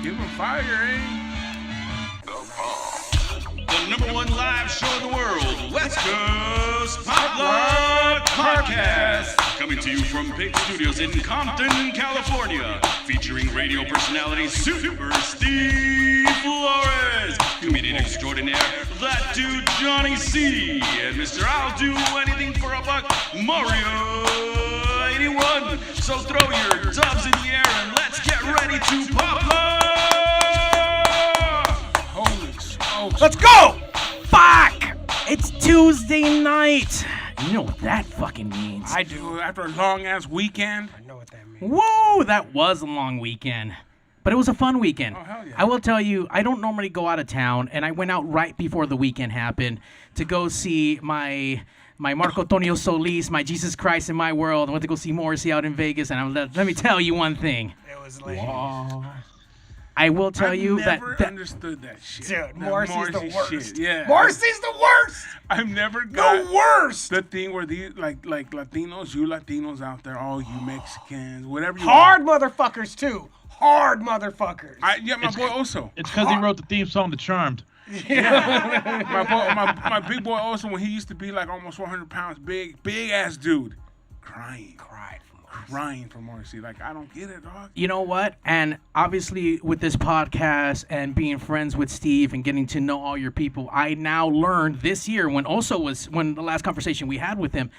Give him fire, eh? The number one live show in the world, West Coast Pop Lock Podcast. Coming to you from Big Studios in Compton, California. Featuring radio personality Super Steve Flores, comedian extraordinaire, that dude Johnny C, and Mr. I'll Do Anything for a Buck, Mario 81. So throw your dubs in the air and let's get ready to pop lock. Holy smokes. Let's go! Fuck! It's Tuesday night. You know what that fucking means. I do. After a long-ass weekend. I know what that means. Whoa, that was a long weekend. But it was a fun weekend. Oh, hell yeah. I will tell you, I don't normally go out of town, and I went out right before the weekend happened to go see my Marco Antonio Solis, my Jesus Christ in My World. I went to go see Morrissey out in Vegas, and let me tell you one thing. It was lame. I will tell you that... I never understood that shit. Dude, That Morrissey's the worst. Shit. Yeah. Morrissey's the worst! I've never got The worst! the thing where these like Latinos, you Latinos out there, all you Mexicans, whatever you Hard want. motherfuckers, too. Hard motherfuckers. Yeah, my boy also. It's because he wrote the theme song to Charmed. My big boy also, when he used to be like almost 400 pounds big ass dude, crying for Morrissey. Like, I don't get it, dog. You know what? And obviously with this podcast and being friends with Steve and getting to know all your people, I now learned this year when the last conversation we had with him,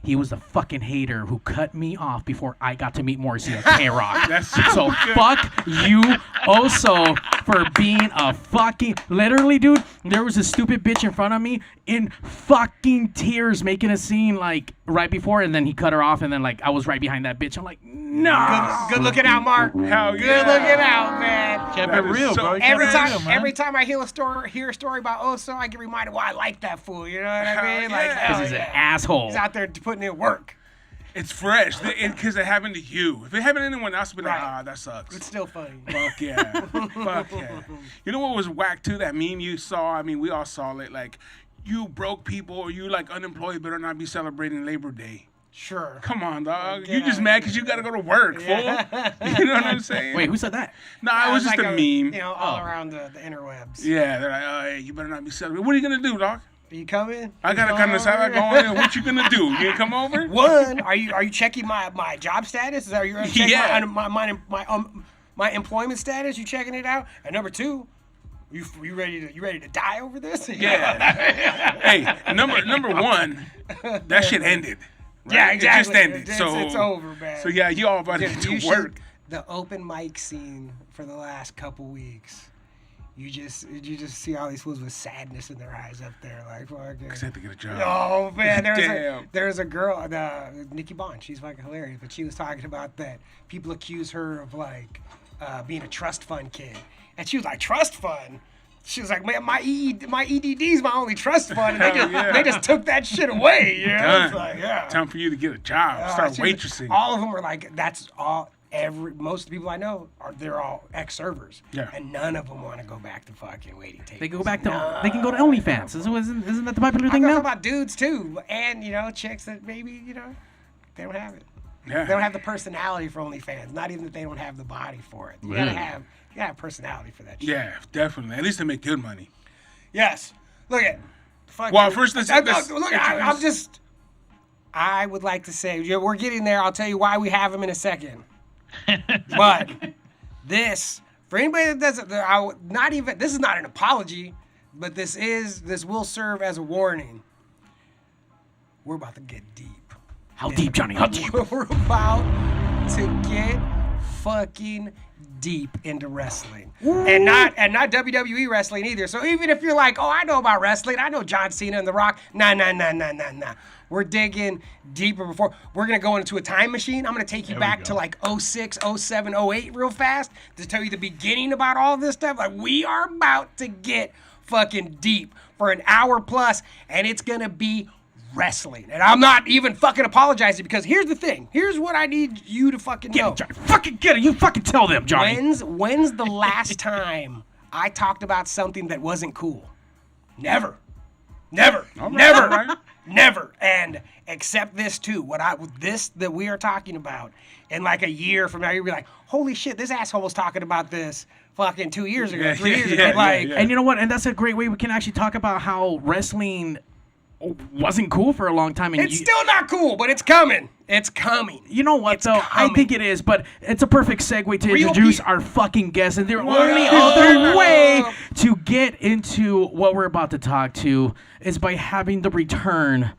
he was the fucking hater who cut me off before I got to meet Morrissey at K-Rock. That's So good. fuck you also for being a fucking... Literally, dude, there was a stupid bitch in front of me in fucking tears making a scene like right before, and then he cut her off, and then like I was right behind that bitch. I'm like, no. Good looking out, Mark. Hell Good yeah. looking out, man. Kept That it is real, so bro. He Every kept it real, time, man. every time I hear a story about Oso, I get reminded why I like that fool. You know what I Hell mean? yeah. Like, Because Because hell he's an yeah. asshole. He's out there putting in work. It's fresh because it happened to you. If it happened to anyone else, I'd be like, Right. that sucks. It's still funny. Fuck yeah. Fuck yeah. You know what was whack too? That meme you saw, I mean, we all saw it. Like, you broke people or you like unemployed better not be celebrating Labor Day. Sure. Come on, dog. Yeah. You just mad because you got to go to work, fool. You know what I'm saying? Wait, who said that? No, it was just like a meme. You know, all around the interwebs. Yeah, they're like, hey, you better not be celebrating. What are you going to do, dog? Are you coming? I got to kind of decide go in. What you going to do? You going to come over? One, are you checking my job status? Are you checking Yeah. my employment status? You checking it out? And number two, you ready to die over this? Yeah. Hey, number one, that shit ended. Right? Yeah, exactly. It just ended. It's over, man. So yeah, you all about to Dude, get you to work. the open mic scene for the last couple weeks. You just see all these fools with sadness in their eyes up there, like fucking. Because they have to get a job. Oh man, Damn. there's a girl, Nikki Bond. She's fucking hilarious, but she was talking about that people accuse her of like being a trust fund kid, and she was like, trust fund. She was like, man, my EDD's my only trust fund, and they just took that shit away. You know? Done. It's like, yeah. Time for you to get a job. Start She was- waitressing. All of them were like, that's all. Most of the people I know they're all ex-servers, Yeah. and none of them want to go back to fucking waiting tables. They go back to... They can go to OnlyFans. Isn't that the popular thing I'm talking now? about dudes too, and chicks that maybe they don't have it. Yeah. They don't have the personality for OnlyFans. Not even that they don't have the body for it. You gotta have personality for that shit. Yeah, definitely. At least they make good money. Yes. Look at. Fucking, Well, first let's look. I would like to say we're getting there. I'll tell you why we have him in a second. But this, for anybody that doesn't, this is not an apology, but this will serve as a warning. We're about to get deep. How deep, Johnny? How deep? We're about to get fucking deep into wrestling. And not WWE wrestling either. So even if you're like, oh, I know about wrestling, I know John Cena and The Rock. Nah. We're digging deeper before. We're going to go into a time machine. I'm going to take you back to like 06, 07, 08 real fast to tell you the beginning about all this stuff. Like, we are about to get fucking deep for an hour plus, and it's going to be wrestling. And I'm not even fucking apologizing, because here's the thing. Here's what I need you to fucking know. Get it, Johnny. Fucking get it. You fucking tell them, Johnny. When's the last time I talked about something that wasn't cool? Never. All right. Never. And accept this too. This that we are talking about, in like a year from now, you'll be like, holy shit, this asshole was talking about this fucking 2 years ago, 3 years ago. Like, And you know what? And that's a great way we can actually talk about how wrestling wasn't cool for a long time. And it's still not cool, but it's coming. It's coming. You know what, though? I think it is, but it's a perfect segue to introduce our fucking guest. And the only other way to get into what we're about to talk to is by having the return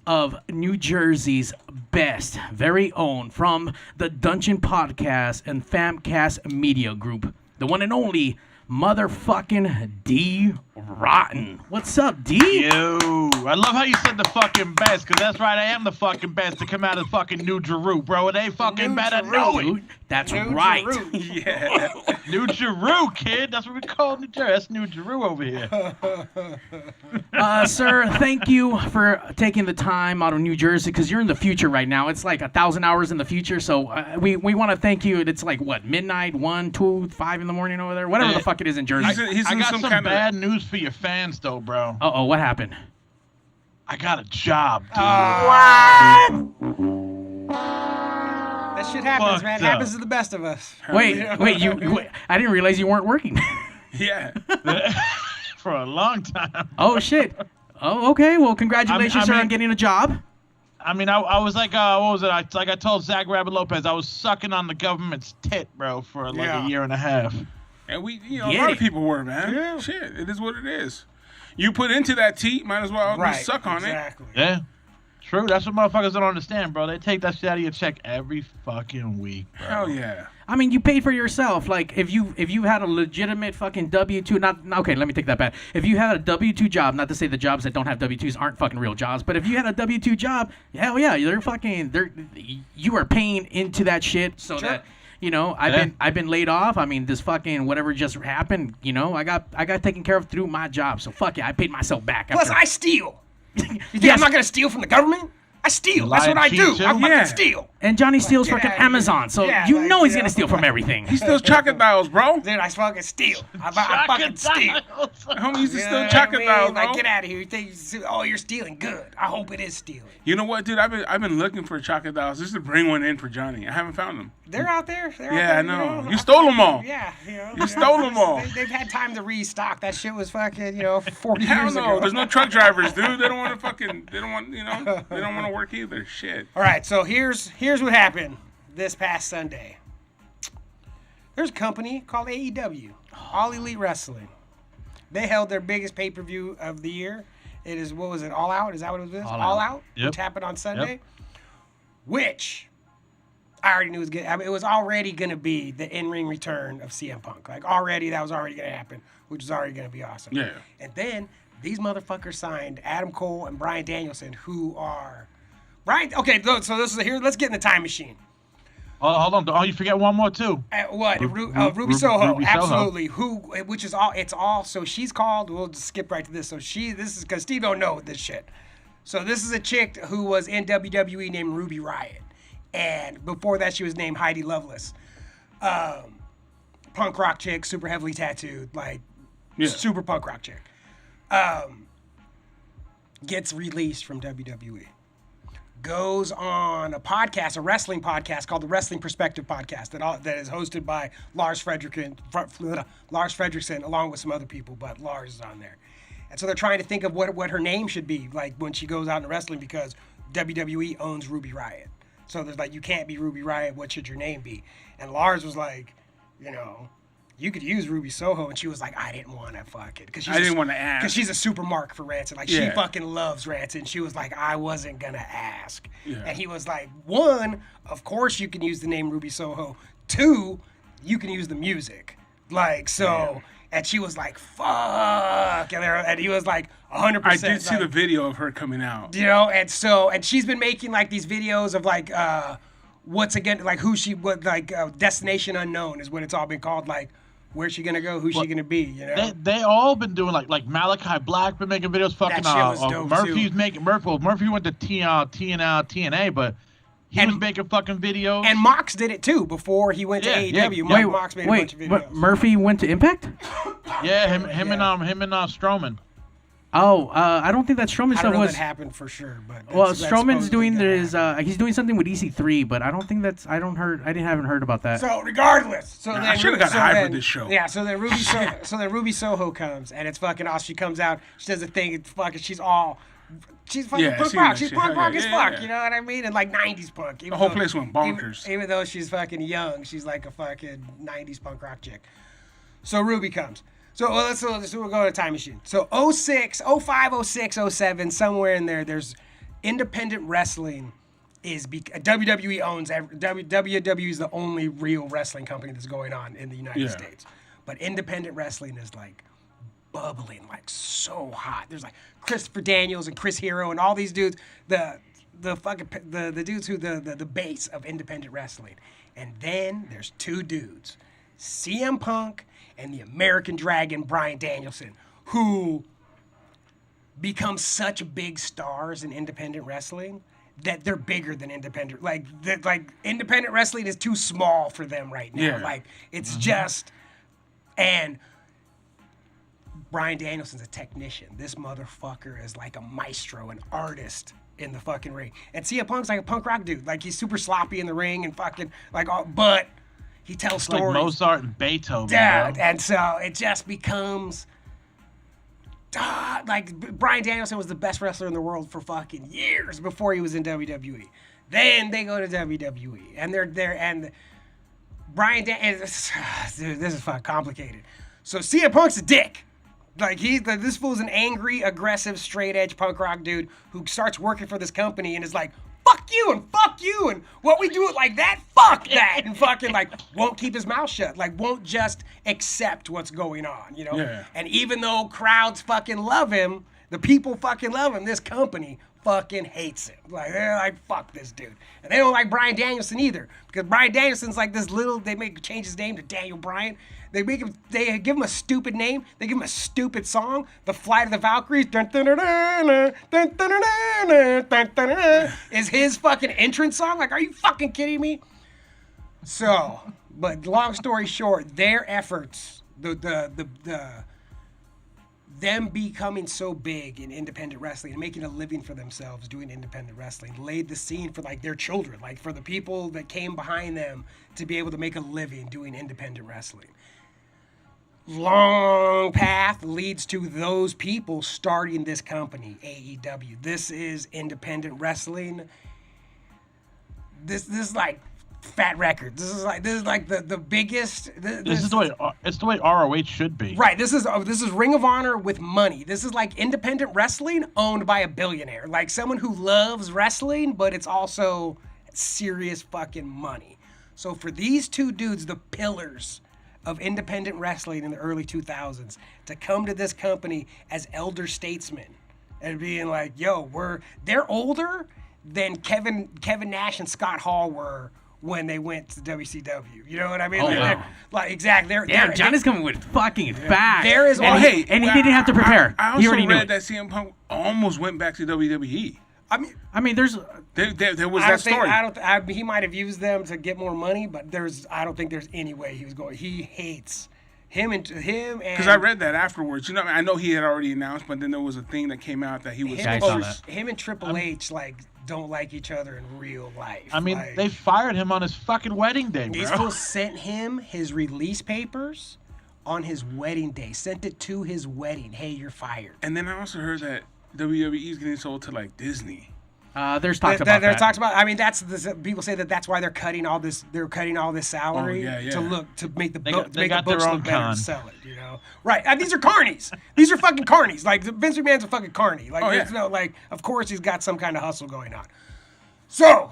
of New Jersey's best, very own, from the Dungeon Podcast and Famcast Media Group, the one and only motherfucking D. Rooten. What's up, D? Yo, I love how you said the fucking best, because that's right, I am the fucking best to come out of fucking New Jeru, bro. It ain't fucking New better Jeru. know it. Dude, that's New right. Jeru. Yeah. New Jeru, kid. That's what we call New Jersey. That's New Jeru over here. Sir, thank you for taking the time out of New Jersey, because you're in the future right now. It's like 1,000 hours in the future, so we want to thank you. It's like, what, midnight, 1, 2, 5 in the morning over there? Whatever the fuck it is in Jersey. He's I in got some some kind bad news for your fans, though, bro. Uh-oh, what happened? I got a job, dude. That shit happens, Fucked man. It up. happens to the best of us. Wait, I didn't realize you weren't working. Yeah. For a long time. Oh, shit. Oh, okay. Well, congratulations, sir, on getting a job. I mean, I was like, what was it? Like I told Zach Rabbit Lopez, I was sucking on the government's tit, bro, for like a year and a half. And a lot of people were, man. Yeah. Shit, it is what it is. You put into that teat, might as well suck on it. Yeah. True. That's what motherfuckers don't understand, bro. They take that shit out of your check every fucking week, bro. Hell yeah. I mean, you paid for yourself. Like, if you had a legitimate fucking W-2, okay, let me take that back. If you had a W-2 job, not to say the jobs that don't have W-2s aren't fucking real jobs, but if you had a W-2 job, hell yeah, you are paying into that shit so that, I've been laid off. I mean, this fucking whatever just happened, I got taken care of through my job. So fuck yeah, I paid myself back. Plus, I steal. You think I'm not going to steal from the government? I steal. That's what I do. I fucking steal. And Johnny steals Get fucking outta here. Amazon, so Yeah, you like, know he's you gonna know. steal from everything. He steals chocolate dials, bro. Dude, I fucking steal. I fucking steal. Homie used to You know steal what chocolate I dials, mean? Like, bro. get out of here. You think, you're stealing. Good. I hope it is stealing. You know what, dude? I've been looking for chocolate dials just to bring one in for Johnny. I haven't found them. They're out there. They're out Yeah, there, I know. You You stole them all. Yeah, You stole them all. They've had time to restock. That shit was fucking, 40 Hell years no. ago. There's no truck drivers, dude. They don't want to fucking. They don't want. They don't want to work either. Shit. All right, so here's what happened this past Sunday. There's a company called AEW, All Elite Wrestling. They held their biggest pay-per-view of the year. It is, what was it, All Out? Is that what it was? All Out? Yep. Which happened on Sunday. Which I already knew was good. I mean, it was already going to be the in-ring return of CM Punk. Like, that was already going to happen, which was already going to be awesome. Yeah. And then these motherfuckers signed Adam Cole and Bryan Danielson, who are... Okay, so this is here. Let's get in the time machine. Hold on. Oh, you forget one more, too. Ruby Soho, Ruby Soho. absolutely. Which is all. It's all. So she's called. We'll just skip right to this. So this is because Steve don't know this shit. So this is a chick who was in WWE named Ruby Riott, and before that she was named Heidi Lovelace. Punk rock chick, super heavily tattooed, super punk rock chick. Gets released from WWE. Goes on a podcast, a wrestling podcast called the Wrestling Perspective Podcast that is hosted by Lars Fredrickson along with some other people, but Lars is on there. And so they're trying to think of what her name should be, like when she goes out into wrestling, because WWE owns Ruby Riott. So there's you can't be Ruby Riott, what should your name be? And Lars was like, you could use Ruby Soho, and she was like, I didn't want to fuck it. I didn't want to ask. Because she's a super mark for Rancid. She fucking loves Rancid. And she was like, I wasn't going to ask. Yeah. And he was like, 1, of course you can use the name Ruby Soho. 2, you can use the music. And she was like, fuck. And he was like, 100%. I did see the video of her coming out. And she's been making these videos of Destination Unknown is what it's all been called. Where's she gonna go? Who's she gonna be? They all been doing like Malachi Black been making videos. Fucking That shit was dope, Murphy's too. making Murphy went to TNA, but he was making fucking videos. And Mox did it too before he went to AEW. Mox made a bunch of videos. But Murphy went to Impact? Yeah, him and Strowman. I don't think that Strowman I stuff don't know was. that happened for sure, but Well, that's Strowman's supposedly doing gonna his. happen. He's doing something with EC3, but I don't think that's. I haven't heard about that. So regardless, I shoulda got hired for this show. Yeah, so then Ruby Soho comes, and it's fucking awesome. She comes out, she does a thing, it's fucking, she's fucking Yeah, I punk seen rock. that She's shit. punk Hell rock yeah, as yeah, fuck, yeah. you know what I mean? And like 90s punk. The whole place went bonkers. Even though she's fucking young, she's like a fucking 90s punk rock chick. So Ruby comes. So we'll go to a time machine. So 06, 05, 06, 07, somewhere in there, there's independent wrestling WWE owns WWE is the only real wrestling company that's going on in the United States. But independent wrestling is like bubbling, like so hot. There's like Christopher Daniels and Chris Hero and all these dudes, the dudes who the base of independent wrestling. And then there's two dudes, CM Punk and the American Dragon Bryan Danielson, who become such big stars in independent wrestling that they're bigger than independent. Like independent wrestling is too small for them right now. Yeah. Like it's just, and Bryan Danielson's a technician. This motherfucker is like a maestro, an artist in the fucking ring. And CM Punk's like a punk rock dude. Like he's super sloppy in the ring and fucking like, but he tells It's stories. like Mozart and Beethoven. Yeah, bro. and so it just becomes like Bryan Danielson was the best wrestler in the world for fucking years before he was in WWE. Then they go to WWE and they're there, and Bryan Danielson, dude, this is fucking complicated. So CM Punk's a dick. Like this fool's an angry, aggressive, straight edge punk rock dude who starts working for this company and is like, fuck you, and what we do it like that, fuck that, and fucking like won't keep his mouth shut, like won't just accept what's going on, you know? Yeah. And even though crowds fucking love him, the people fucking love him, this company fucking hates him. Like they're like, fuck this dude. And they don't like Bryan Danielson either, because Bryan Danielson's like this little, they change his name to Daniel Bryan. They give him a stupid name. They give him a stupid song. The Flight of the Valkyries is his fucking entrance song. Like, are you fucking kidding me? So, but long story short, their efforts, them becoming so big in independent wrestling and making a living for themselves doing independent wrestling laid the scene for like their children, like for the people that came behind them to be able to make a living doing independent wrestling. Long path leads to those people starting this company, AEW. This is independent wrestling. This is like Fat Records. This is like the biggest. This is the way it's the way ROH should be. Right. This is Ring of Honor with money. This is like independent wrestling owned by a billionaire, like someone who loves wrestling, but it's also serious fucking money. So for these two dudes, the pillars of independent wrestling in the early 2000s, to come to this company as elder statesmen and being like, yo, they're older than Kevin Nash and Scott Hall were when they went to WCW. You know what I mean? Oh, like, wow. like exactly. Damn, Johnny's coming with fucking facts. There is and one- he didn't have to prepare. I He also already knew read it. that CM Punk almost went back to WWE. I mean, there's There was I that don't story. think he might have used them to get more money, but I don't think there's any way he was going. He hates him and Because I read that afterwards. You know, I know he had already announced, but then there was a thing that came out that he was. Yeah, I saw that. him and Triple H like don't like each other in real life. I mean, like, they fired him on his fucking wedding day, these bro. fools sent him his release papers on his wedding day. Sent it to his wedding. Hey, you're fired. And then I also heard that WWE is getting sold to like Disney. There's talks about There's that. talks about. I mean, people say that's why they're cutting all this. They're cutting all this salary Oh, yeah. to make the They book got- to they make the got their books own look better con. to sell it. You know, right? These are carnies. These are fucking carnies. Like Vince McMahon's a fucking carny. Like Oh, there's yeah. no like. Of course, he's got some kind of hustle going on. So,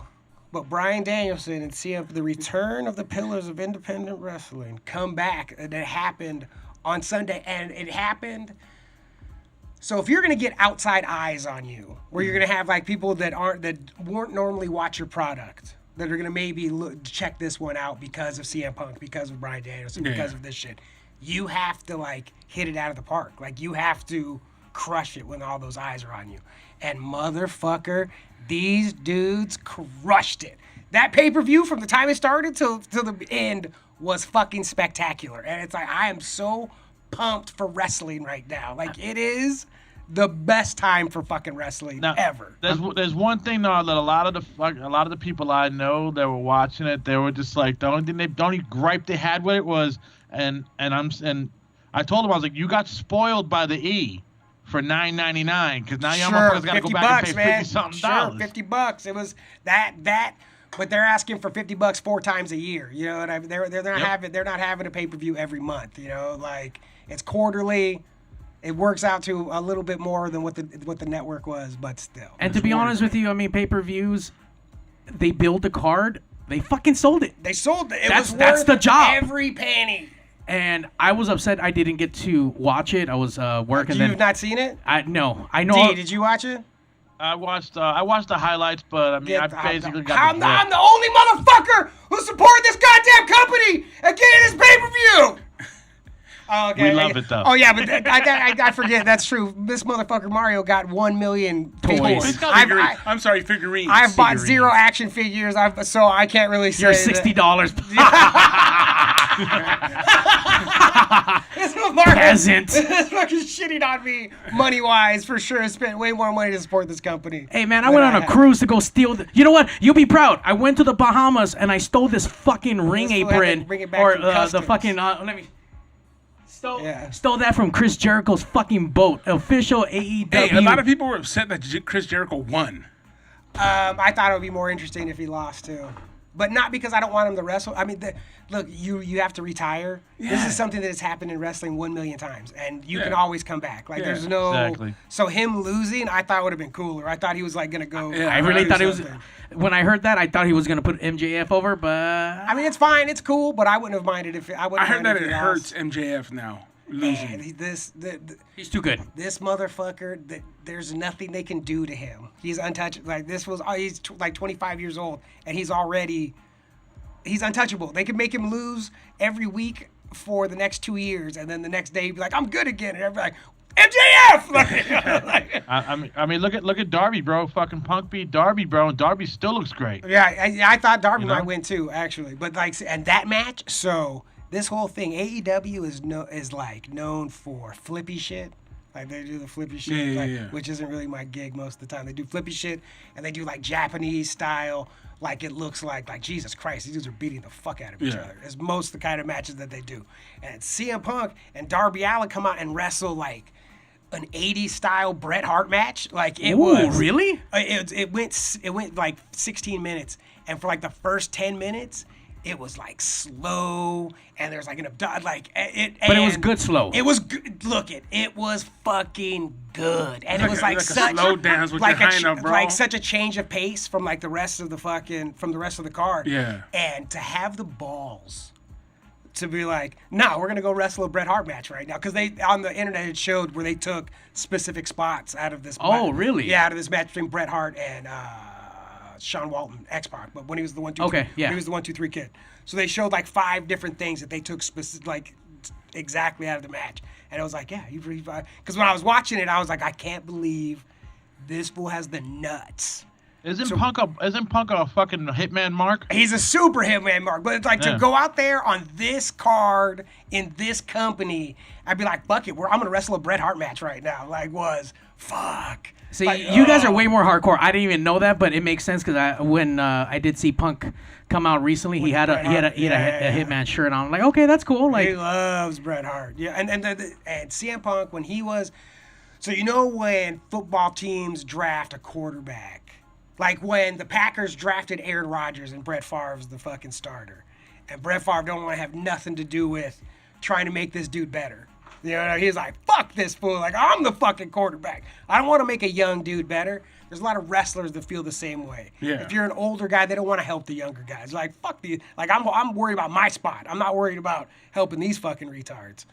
but Bryan Danielson and CM, the return of the pillars of independent wrestling, come back. And it happened on Sunday, and it happened. So if you're gonna get outside eyes on you, where you're gonna have like people that won't normally watch your product, that are gonna maybe check this one out because of CM Punk, because of Bryan Danielson, because of this shit, you have to like hit it out of the park. Like you have to crush it when all those eyes are on you. And motherfucker, these dudes crushed it. That pay-per-view from the time it started till the end was fucking spectacular. And it's like I am so pumped for wrestling right now. Like it is the best time for fucking wrestling ever. There's one thing though that a lot of the people I know that were watching it, they were just like the only gripe they had with it was and I told them, I was like, you got spoiled by the E for $9.99 because now your motherfuckers got to go back and pay $50-something. $50. It was that. But they're asking for $50 4 times a year. You know what I mean? They're not having a pay-per-view every month. You know, like it's quarterly. It works out to a little bit more than what the network was, but still. And to be honest with you, I mean, pay-per-views, they build a card. They fucking sold it. They sold it. That's the job. Every penny. And I was upset I didn't get to watch it. I was working. You've not seen it? No. I know. D, did you watch it? I watched the highlights, but I mean, I basically got I'm the only motherfucker who supported this goddamn company and getting this pay-per-view. Oh, okay. We love it though. Oh yeah, but I forget. That's true. This motherfucker Mario got 1 million toys. I'm sorry, figurines. I've bought 0 action figures. So I can't really say. You're $60. This motherfucker Peasant. This fucking shitting on me money wise for sure. Spent way more money to support this company. Hey man, I went on a cruise to go steal. You know what? You'll be proud. I went to the Bahamas and I stole this fucking ring apron or the fucking. Let me. Stole that from Chris Jericho's fucking boat. Official AEW. Hey, a lot of people were upset that Chris Jericho won. I thought it would be more interesting if he lost too. But not because I don't want him to wrestle. I mean, look, you have to retire. Yeah. This is something that has happened in wrestling 1 million times, and you can always come back. Like, there's no... Exactly. So him losing, I thought would have been cooler. I thought he was, like, going to go... Yeah, I really thought it was... When I heard that, I thought he was going to put MJF over, but... I mean, it's fine. It's cool, but I wouldn't have minded if... I heard that it hurts MJF now. Losing. Man, he's too good. This motherfucker, there's nothing they can do to him. He's untouchable. Like, he's like 25 years old, and he's untouchable. They could make him lose every week for the next 2 years, and then the next day he'd be like, I'm good again. And everybody's like, MJF! I mean, look at Darby, bro. Fucking Punk beat Darby, bro, and Darby still looks great. Yeah, I thought Darby might win too, actually. But like, and that match, so this whole thing, AEW is like known for flippy shit. Like they do the flippy shit, which isn't really my gig most of the time. They do flippy shit, and they do like Japanese style. Like it looks like Jesus Christ, these dudes are beating the fuck out of each other. It's most of the kind of matches that they do. And CM Punk and Darby Allin come out and wrestle like an 80s style Bret Hart match. Like it was really? It went like 16 minutes, and for like the first 10 minutes. It was like slow, and there's like an like it. But it was good slow. It was good. Look, it was fucking good, and it was like such a slow dance with like your hind up, bro. Like such a change of pace from like the rest of the card. Yeah. And to have the balls to be like, no, we're gonna go wrestle a Bret Hart match right now, because they on the internet it showed where they took specific spots out of this. Oh, really? Yeah, out of this match between Bret Hart and. Sean Waltman, X-Pac, but when he was the 1, 2, 3, when he was the 1, 2, 3 kid. So they showed like 5 different things that they took like exactly out of the match, and it was like, yeah, because when I was watching it, I was like, I can't believe this fool has the nuts. Isn't Punk a fucking hitman mark? He's a super hitman mark, but it's like to go out there on this card in this company, I'd be like, fuck it, I'm gonna wrestle a Bret Hart match right now. Like, fuck. See, you guys are way more hardcore. I didn't even know that, but it makes sense because when I did see Punk come out recently, he had a Hitman shirt on. I'm like, okay, that's cool. Like he loves Bret Hart. Yeah, and CM Punk when he was, so you know when football teams draft a quarterback, like when the Packers drafted Aaron Rodgers and Brett Favre's the fucking starter, and Brett Favre don't want to have nothing to do with trying to make this dude better. You know, he's like, fuck this fool. Like, I'm the fucking quarterback. I don't want to make a young dude better. There's a lot of wrestlers that feel the same way. Yeah. If you're an older guy, they don't want to help the younger guys. Like, fuck the, like, I'm worried about my spot. I'm not worried about helping these fucking retards.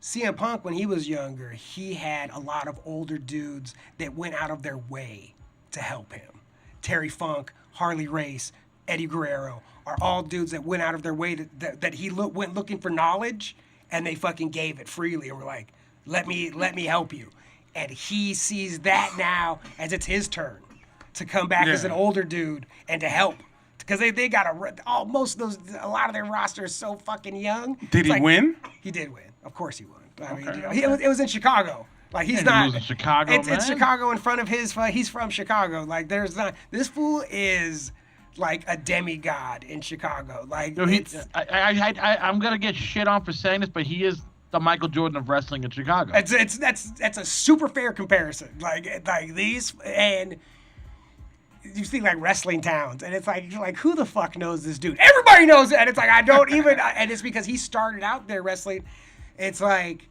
CM Punk, when he was younger, he had a lot of older dudes that went out of their way to help him. Terry Funk, Harley Race, Eddie Guerrero are all dudes that went out of their way that he went looking for knowledge. And they fucking gave it freely and were like, let me help you. And he sees that now as it's his turn to come back as an older dude and to help. Because they got a lot of their roster is so fucking young. Did he win? He did win. Of course he won. I mean, it was in Chicago. Like he's And not. losing Chicago, it's man. Chicago in front of his. He's from Chicago. Like there's not. This fool is like a demigod in Chicago. Like Yo, I'm gonna get shit on for saying this, but he is the Michael Jordan of wrestling in Chicago. That's a super fair comparison. Like these and. You see like wrestling towns, and it's like who the fuck knows this dude? Everybody knows it, and it's like I don't even, and it's because he started out there wrestling. It's like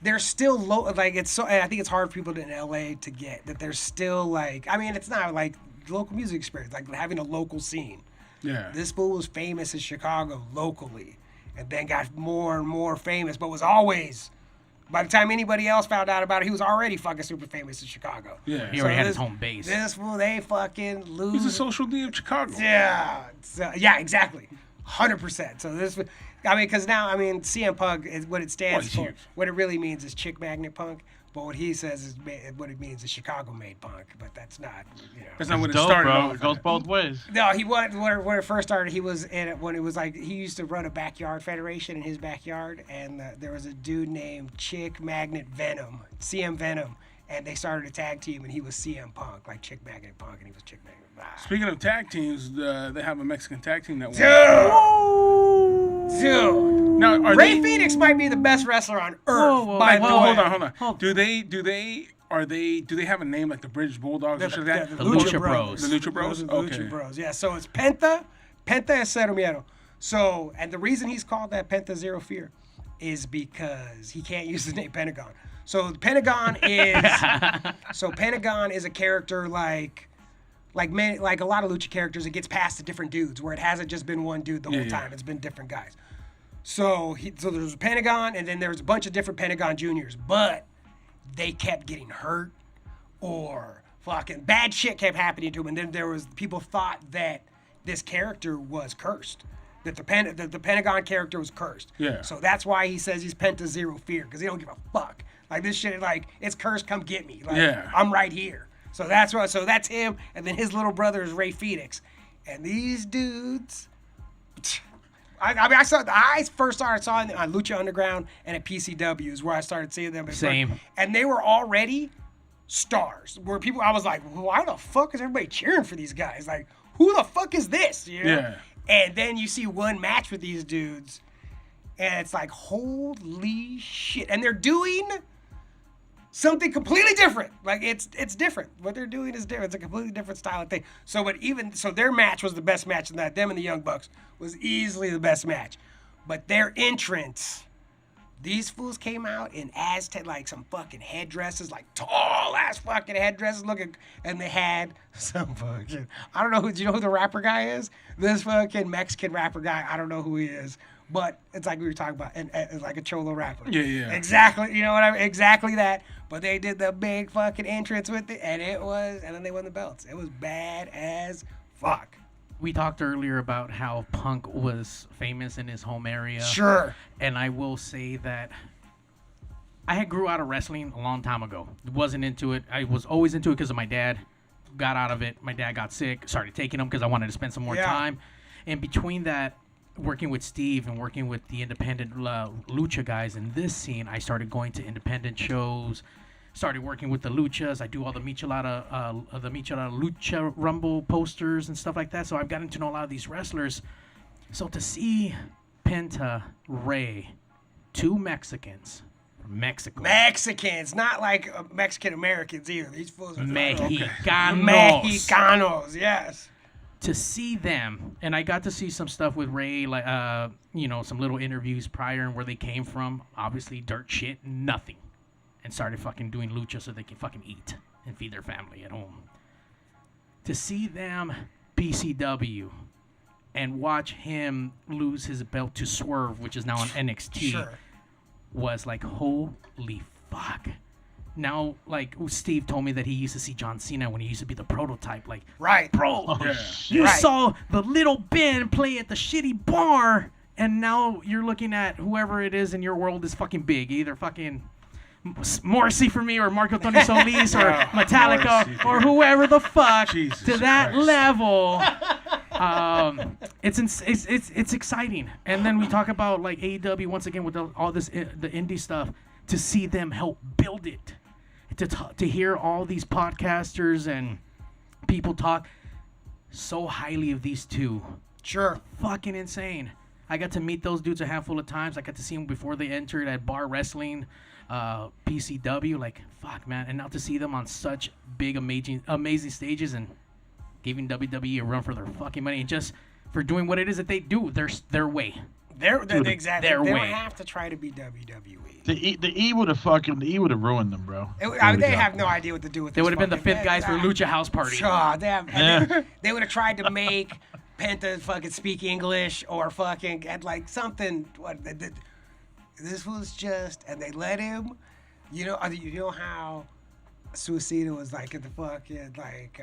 they're still low, like it's so. And I think it's hard for people in LA to get that. They're still like, I mean, it's not like local music experience, like having a local scene. Yeah. This fool was famous in Chicago locally, and then got more and more famous, but was always. By the time anybody else found out about it, he was already fucking super famous in Chicago. Yeah. He already had his home base. This fool, they fucking lose. He's a social D of Chicago. Yeah. So, yeah, exactly. 100%. So this, I mean, because now, I mean, CM Punk is what it stands for. huge. What it really means is chick magnet punk. But what he says is what it means is Chicago made punk. But that's not, you know. That's not what it Dope, started bro. off It goes at. both ways. No, he was when it first started. He was in it when it was like he used to run a backyard federation in his backyard, and there was a dude named Chick Magnet Venom, CM Venom, and they started a tag team, and he was CM Punk, like Chick Magnet Punk, and he was Chick Magnet. Speaking of tag teams, they have a Mexican tag team that won. Dude. Now, are Ray they? Phoenix might be the best wrestler on earth. Whoa, by whoa, the whoa, way. Hold on. Do they have a name like the British Bulldogs or something like that? The Lucha Bros. The Lucha Bros? Those are the Okay. Lucha Bros. Yeah, so it's Penta es Cero Miedo. So, and the reason he's called that Penta Zero Fear is because he can't use the name Pentagon. So Pentagon is a character like a lot of Lucha characters. It gets passed to different dudes where it hasn't just been one dude the whole time. It's been different guys. So there's a Pentagon, and then there's a bunch of different Pentagon Juniors, but they kept getting hurt or fucking bad shit kept happening to him. And then there was people thought that this character was cursed, that the Pentagon character was cursed. Yeah. So that's why he says he's Penta Zero Fear, because he don't give a fuck. Like this shit, like it's cursed. Come get me. Like, Yeah. I'm right here. So that's why. So that's him, and then his little brother is Ray Phoenix, and these dudes. I first saw them on Lucha Underground and at PCW is where I started seeing them. Same. And they were already stars. Where I was like, why the fuck is everybody cheering for these guys? Like, who the fuck is this? You know? Yeah. And then you see one match with these dudes, and it's like, holy shit. And they're doing something completely different. Like it's different. What they're doing is different. It's a completely different style of thing. So their match was the best match in that. Them and the Young Bucks was easily the best match. But their entrance, these fools came out in Aztec, like some fucking headdresses, like tall ass fucking headdresses looking, and they had some fucking, I don't know do you know who the rapper guy is? This fucking Mexican rapper guy, I don't know who he is. But it's like we were talking about, and like a cholo rapper. Yeah. Exactly, you know what I mean? Exactly that. But they did the big fucking entrance with it, and then they won the belts. It was bad as fuck. We talked earlier about how Punk was famous in his home area. Sure. And I will say that I grew out of wrestling a long time ago. Wasn't into it. I was always into it because of my dad. Got out of it. My dad got sick. Started taking him because I wanted to spend some more time. And between that, working with Steve and working with the independent lucha guys in this scene, I started going to independent shows, started working with the luchas. I do all the Michelada Lucha Rumble posters and stuff like that. So I've gotten to know a lot of these wrestlers. So to see Penta, Ray, two Mexicans from Mexico. Mexicans, not like Mexican Americans either. These fools are Mexicanos, yes. To see them, and I got to see some stuff with Ray, like some little interviews prior and where they came from. Obviously, dirt shit, nothing, and started fucking doing lucha so they can fucking eat and feed their family at home. To see them BCW and watch him lose his belt to Swerve, which is now on NXT, was like, holy fuck. Now, like, Steve told me that he used to see John Cena when he used to be the prototype. Like, right, bro, you saw the little Ben play at the shitty bar, and now you're looking at whoever it is in your world is fucking big. Either fucking Morrissey for me, or Marco Tony Solis, or Metallica, Morrissey, or whoever the fuck Jesus to that Christ. level. It's exciting. And then we talk about like AEW once again with all this the indie stuff. To see them help build it. to hear all these podcasters and people talk so highly of these two. Sure. Fucking insane. I got to meet those dudes a handful of times. I got to see them before they entered at Bar Wrestling, PCW. Like, fuck, man. And now to see them on such big, amazing stages and giving WWE a run for their fucking money and just for doing what it is that they do, their way. Exactly. Their they way. don't have to try to be WWE. The E would have ruined them, bro. They have no idea what to do with. They would have been the fifth guys for Lucha House Party. Sure, they would have tried to make Penta fucking speak English or fucking and like something. This was just, and they let him. You know how Suicida was like at the fucking like.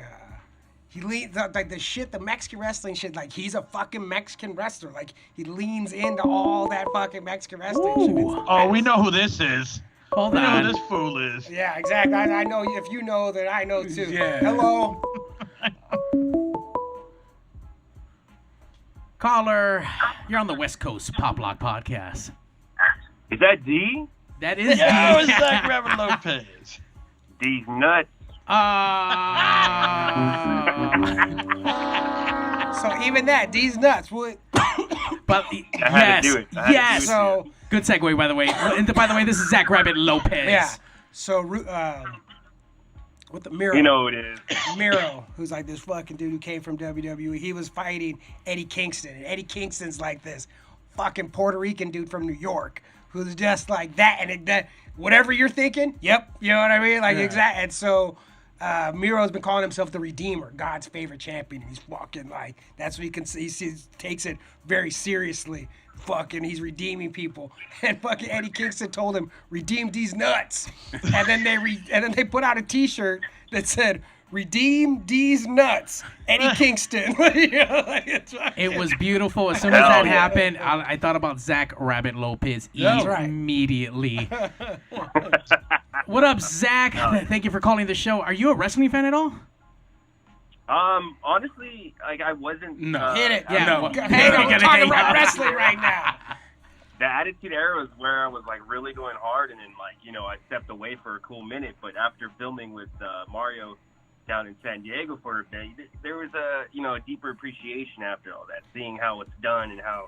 He leans like the shit, the Mexican wrestling shit. Like he's a fucking Mexican wrestler. Like he leans into all that fucking Mexican wrestling shit. Oh, we know who this is. Hold We know on. who this fool is. Yeah, exactly. I know if you know that I know too. Yeah. Hello. Caller, you're on the West Coast Pop Lock Podcast. Is that D? That is Yeah, the- it's Zach Rabbit Lopez. D's nuts. So even that, D's nuts. What? But I had to do it. I had to yes. do it. So Good segue, by the way. And by the way, this is Zach Rabbit Lopez. yeah. So with the Miro. You know who it is. Miro, who's like this fucking dude who came from WWE. He was fighting Eddie Kingston, and Eddie Kingston's like this fucking Puerto Rican dude from New York who's just like that, and that whatever you're thinking, yep, you know what I mean, like exactly. And so Miro's been calling himself the Redeemer, God's favorite champion. He's fucking like that's what he can see. He takes it very seriously. Fucking, he's redeeming people, and fucking Eddie Kingston told him, "Redeem these nuts," and then they put out a T-shirt that said, "Redeem these nuts, Eddie Kingston." It was beautiful. As soon as that happened, I thought about Zach Rabbit Lopez right. immediately. What up, Zach? Thank you for calling the show. Are you a wrestling fan at all? Honestly, like I wasn't. No. Hit it. Yeah, No. well, Hang on, we're gotta talking hang about on. wrestling right now. The Attitude Era was where I was like really going hard, and then like I stepped away for a cool minute. But after filming with Mario down in San Diego for a bit, there was a a deeper appreciation after all that, seeing how it's done and how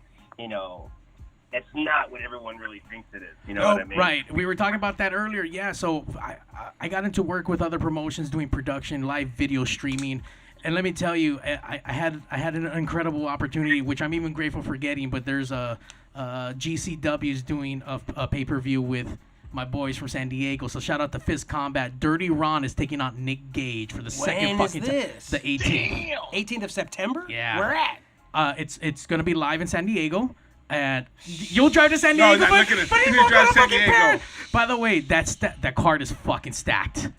that's not what everyone really thinks it is. You know what I mean? Right. We were talking about that earlier. Yeah. So I got into work with other promotions doing production, live video streaming. And let me tell you, I had an incredible opportunity, which I'm even grateful for getting. But there's GCW's doing a pay-per-view with my boys from San Diego. So shout out to Fist Combat. Dirty Ron is taking on Nick Gage for the second When is fucking this? The 18th. 18th of September. Yeah. Where at? It's gonna be live in San Diego. And you'll drive to San No, Diego. look at it. But He's he's not driving gonna San fucking Diego. pair. By the way, that card is fucking stacked.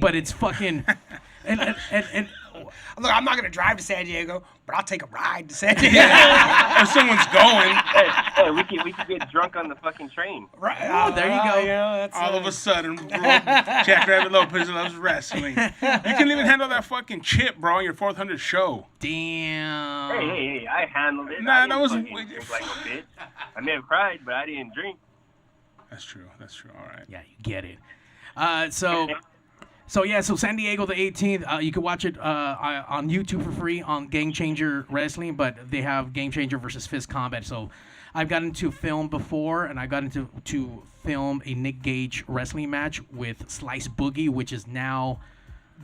But it's fucking and Look, I'm not gonna drive to San Diego, but I'll take a ride to San Diego. If someone's going, Hey, we could get drunk on the fucking train. Right. Oh, there you go. That's all of a sudden, bro, Jack Rabbit Lopez loves wrestling. You can even handle that fucking chip, bro, on your 400 show. damn. Hey, I handled it. Nah, I that didn't was- fucking drink like a bitch. I may have cried, but I didn't drink. That's true. All right. Yeah, you get it. So San Diego the 18th. You can watch it on YouTube for free on Game Changer Wrestling, but they have Game Changer versus Fist Combat. So I've gotten to film before, and I got into to film a Nick Gage wrestling match with Slice Boogie, which is now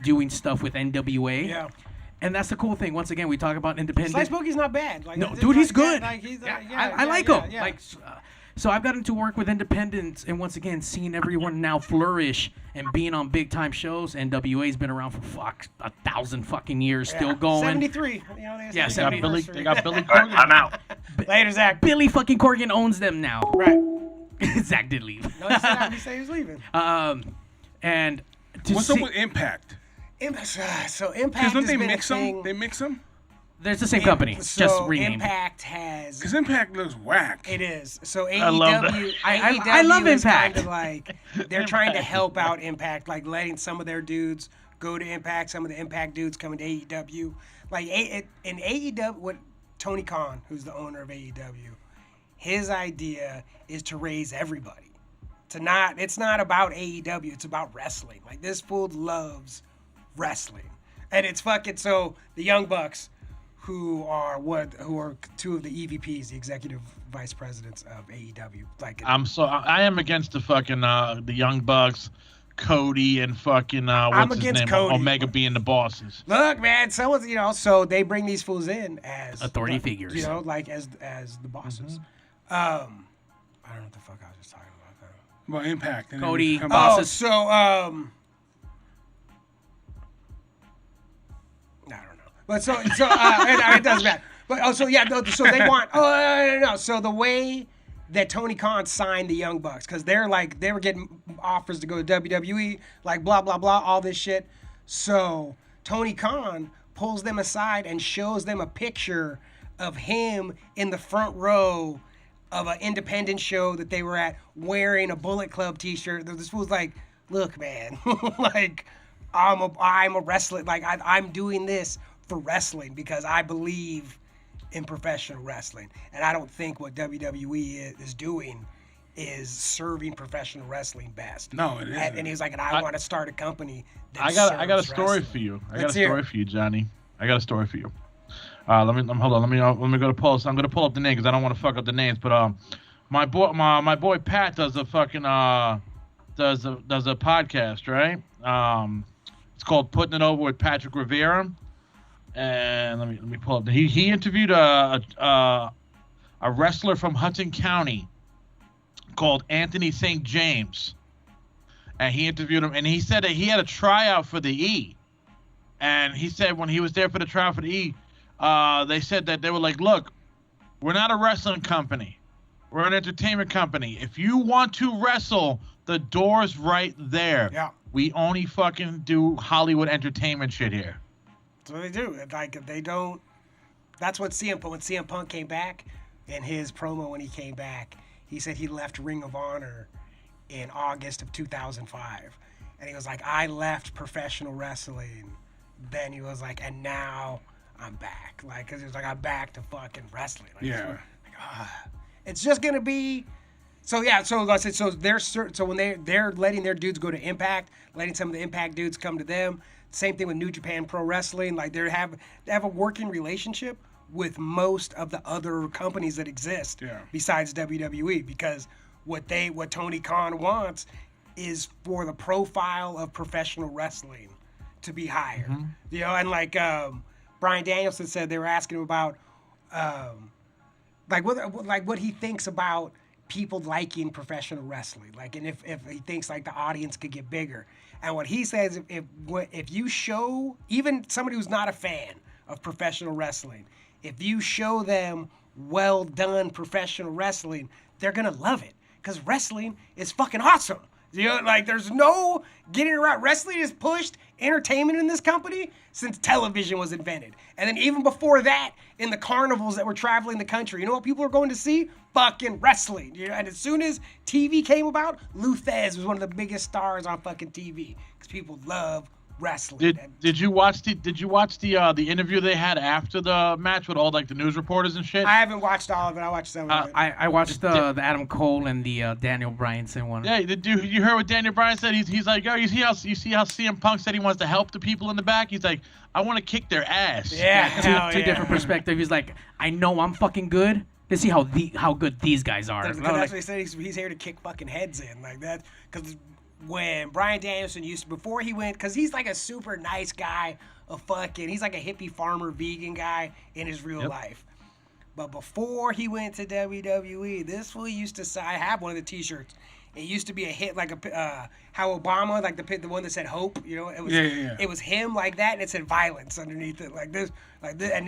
doing stuff with NWA. Yeah. And that's the cool thing. Once again, we talk about independent. Slice Boogie's not bad. Like, No, it's dude, he's like, good. Yeah, like, he's, I like him. yeah. Like, so I've gotten to work with independents, and once again, seeing everyone now flourish and being on big time shows. NWA's been around for 1,000 fucking years, still going. 73. Yeah, They got Billy. They got Billy All right, Corgan. I'm out. Later, Zach. Billy fucking Corgan owns them now. Right. Zach did leave. No, he said he was leaving. And to What's see, up with Impact? So Impact Because don't has they been mix a thing. them? They mix them? there's the same company, So just renamed. Impact has. Because Impact looks whack. It is. So AEW, I love that. I love AEW is Impact. Kind of like they're trying to help out Impact, like letting some of their dudes go to Impact, some of the Impact dudes coming to AEW. Like in AEW, what Tony Khan, who's the owner of AEW, his idea is to raise everybody. It's not about AEW. It's about wrestling. Like, this fool loves wrestling. And it's fucking, so the Young Bucks, who are two of the EVPs, the executive vice presidents of AEW. Like, I am against the fucking the Young Bucks, Cody, and fucking what's his name, Cody. Omega being the bosses. Look, man, so they bring these fools in as authority figures, like as the bosses. I don't know what the fuck I was just talking about. Well, Impact. And Cody, then bosses. I don't know. But so it doesn't matter. But so they want no. So the way that Tony Khan signed the Young Bucks, because they were getting offers to go to WWE, like blah blah blah, all this shit. So Tony Khan pulls them aside and shows them a picture of him in the front row of an independent show that they were at, wearing a Bullet Club T-shirt. This fool's like, look, man, like I'm a wrestler. Like I'm doing this for wrestling because I believe in professional wrestling, and I don't think what WWE is doing is serving professional wrestling best. No, it isn't. And he's like, and I want to start a company that I got a story for you. I got a story for you, Johnny. I got a story for you. Let me go to pull. So I'm gonna pull up the name because I don't want to fuck up the names. But my boy Pat does a fucking does a podcast, right? It's called Putting It Over with Patrick Rivera. And let me pull up. He interviewed a wrestler from Hudson County called Anthony St. James, and he interviewed him. And he said that he had a tryout for the E, and he said when he was there for the tryout for the E, they said that they were like, look, we're not a wrestling company, we're an entertainment company. If you want to wrestle, the door's right there. Yeah. We only fucking do Hollywood entertainment shit here. That's what they do. Like they don't. That's what when CM Punk came back, in his promo when he came back, he said he left Ring of Honor in August of 2005, and he was like, I left professional wrestling. Then he was like, and now I'm back. Like, cause he was like, I'm back to fucking wrestling. Like, Yeah. It's just gonna be. So yeah, so like I said, so when they're letting their dudes go to Impact, letting some of the Impact dudes come to them. Same thing with New Japan Pro Wrestling. Like they have a working relationship with most of the other companies that exist besides WWE, because what Tony Khan wants is for the profile of professional wrestling to be higher. Mm-hmm. You know, and like Bryan Danielson said, they were asking him about what he thinks about people liking professional wrestling, like, and if he thinks like the audience could get bigger. And what he says, if you show even somebody who's not a fan of professional wrestling, if you show them well done professional wrestling, they're gonna love it, because wrestling is fucking awesome. You know, like there's no getting around. Wrestling has pushed entertainment in this company since television was invented. And then even before that, in the carnivals that were traveling the country, you know what people are going to see? Fucking wrestling. You know, and as soon as TV came about, Lou Thesz was one of the biggest stars on fucking TV, because people love wrestling. Did you watch the interview they had after the match with all like the news reporters and shit? I haven't watched all of it. I watched some of it. I watched the Adam Cole and the Daniel Bryanson one. Yeah, you heard what Daniel Bryan said? He's like, yo, you see how CM Punk said he wants to help the people in the back? He's like, I want to kick their ass. Yeah, two different perspectives. He's like, I know I'm fucking good. Let's see how good these guys are. That's what he said. He's here to kick fucking heads in like that, because when Bryan Danielson before he went, because he's like a super nice guy, he's like a hippie farmer vegan guy in his real life. But before he went to WWE, this fool used to say, I have one of the t-shirts. It used to be a hit, like how Obama, like the one that said hope, you know, it was him like that, and it said violence underneath it, like this, and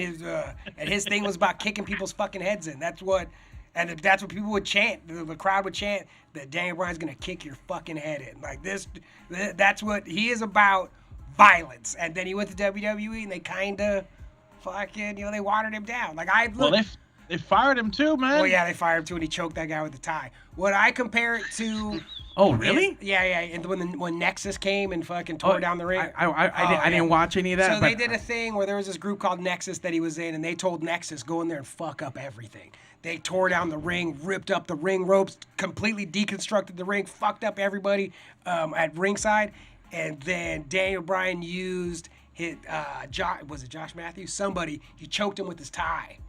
his thing was about kicking people's fucking heads in. That's what people would chant. The crowd would chant that Daniel Bryan's gonna kick your fucking head in. Like this, that's what he is about, violence. And then he went to WWE, and they kind of fucking, you know, they watered him down. Like They fired him too, man. Well, yeah, they fired him too, and he choked that guy with the tie. What I compare it to. Oh, really? Yeah. And when Nexus came and fucking tore down the ring. I didn't watch any of that. So they did a thing where there was this group called Nexus that he was in, and they told Nexus, go in there and fuck up everything. They tore down the ring, ripped up the ring ropes, completely deconstructed the ring, fucked up everybody at ringside, and then Daniel Bryan used his, was it Josh Matthews? Somebody, he choked him with his tie.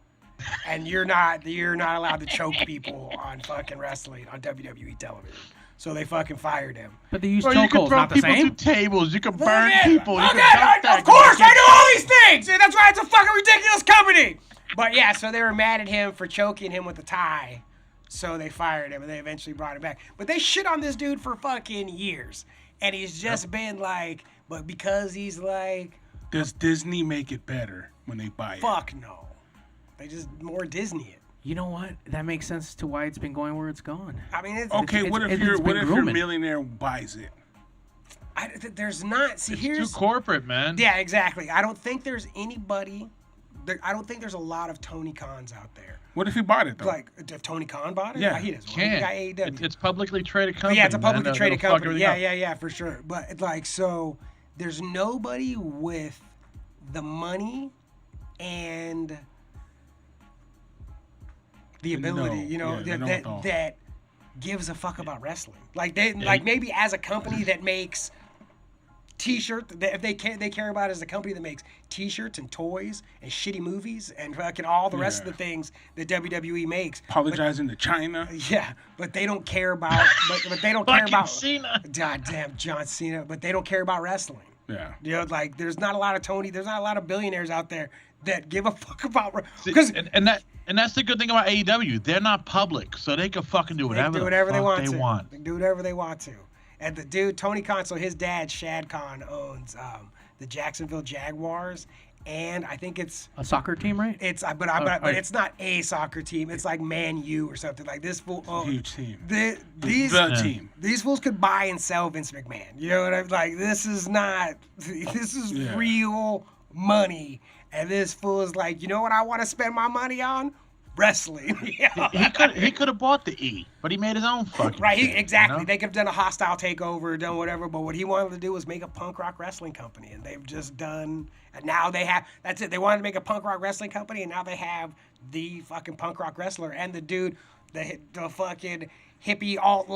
And you're not allowed to choke people on fucking wrestling on WWE television. So they fucking fired him. But they use Bro, you can chokeholds, throw not the people same? through tables. You can burn Yeah, people. You okay, can dump of course, I know all these things. And that's why it's a fucking ridiculous company. But yeah, so they were mad at him for choking him with the tie. So they fired him, and they eventually brought him back. But they shit on this dude for fucking years. And he's just been like, but because he's like... Does Disney make it better when they buy it? Fuck no. They just more Disney it. You know what? That makes sense to why it's been going where it's gone. I mean, it's... Okay, what if your millionaire buys it? There's not... See, It's here's... too corporate, man. Yeah, exactly. I don't think there's anybody... I don't think there's a lot of Tony Khans out there. What if he bought it, though? Like, if Tony Khan bought it? Yeah. He doesn't. Can't. He got AEW. It's publicly traded But company. yeah, it's a publicly man. traded It'll fuck company. everything Yeah, up. for sure. But, like, so there's nobody with the money and the ability, that gives a fuck about wrestling. Like, maybe as a company that makes T-shirts, if they care about it as a company that makes T-shirts and toys and shitty movies and fucking all the rest of the things that WWE makes. Apologizing to China. Yeah, but they don't care about. But they don't care about Cena. Goddamn John Cena. But they don't care about wrestling. Yeah. You know, like there's not a lot of billionaires out there that give a fuck about. Because and that's the good thing about AEW. They're not public, so they can fucking do whatever, They do whatever the they fuck want they to. want. They do whatever they want to. And the dude, Tony Khan, so his dad, Shad Khan, owns the Jacksonville Jaguars. And I think it's A soccer team, right? but it's not a soccer team. It's like Man U or something like this. Fool, Huge team. The Team. These fools could buy and sell Vince McMahon. You know what I'm like? This is real money. And this fool is like, you know what I want to spend my money on? Wrestling. Yeah. He could have bought the E, but he made his own fucking Right, shit, exactly. you know? They could have done a hostile takeover, done whatever, but what he wanted to do was make a punk rock wrestling company, and they've just done. And now they have. That's it. They wanted to make a punk rock wrestling company, and now they have the fucking punk rock wrestler and the dude, the fucking hippie alt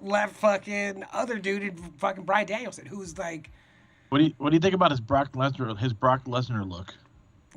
left fucking other dude, fucking Bryan Danielson, who's like What do you think about his Brock Lesnar look?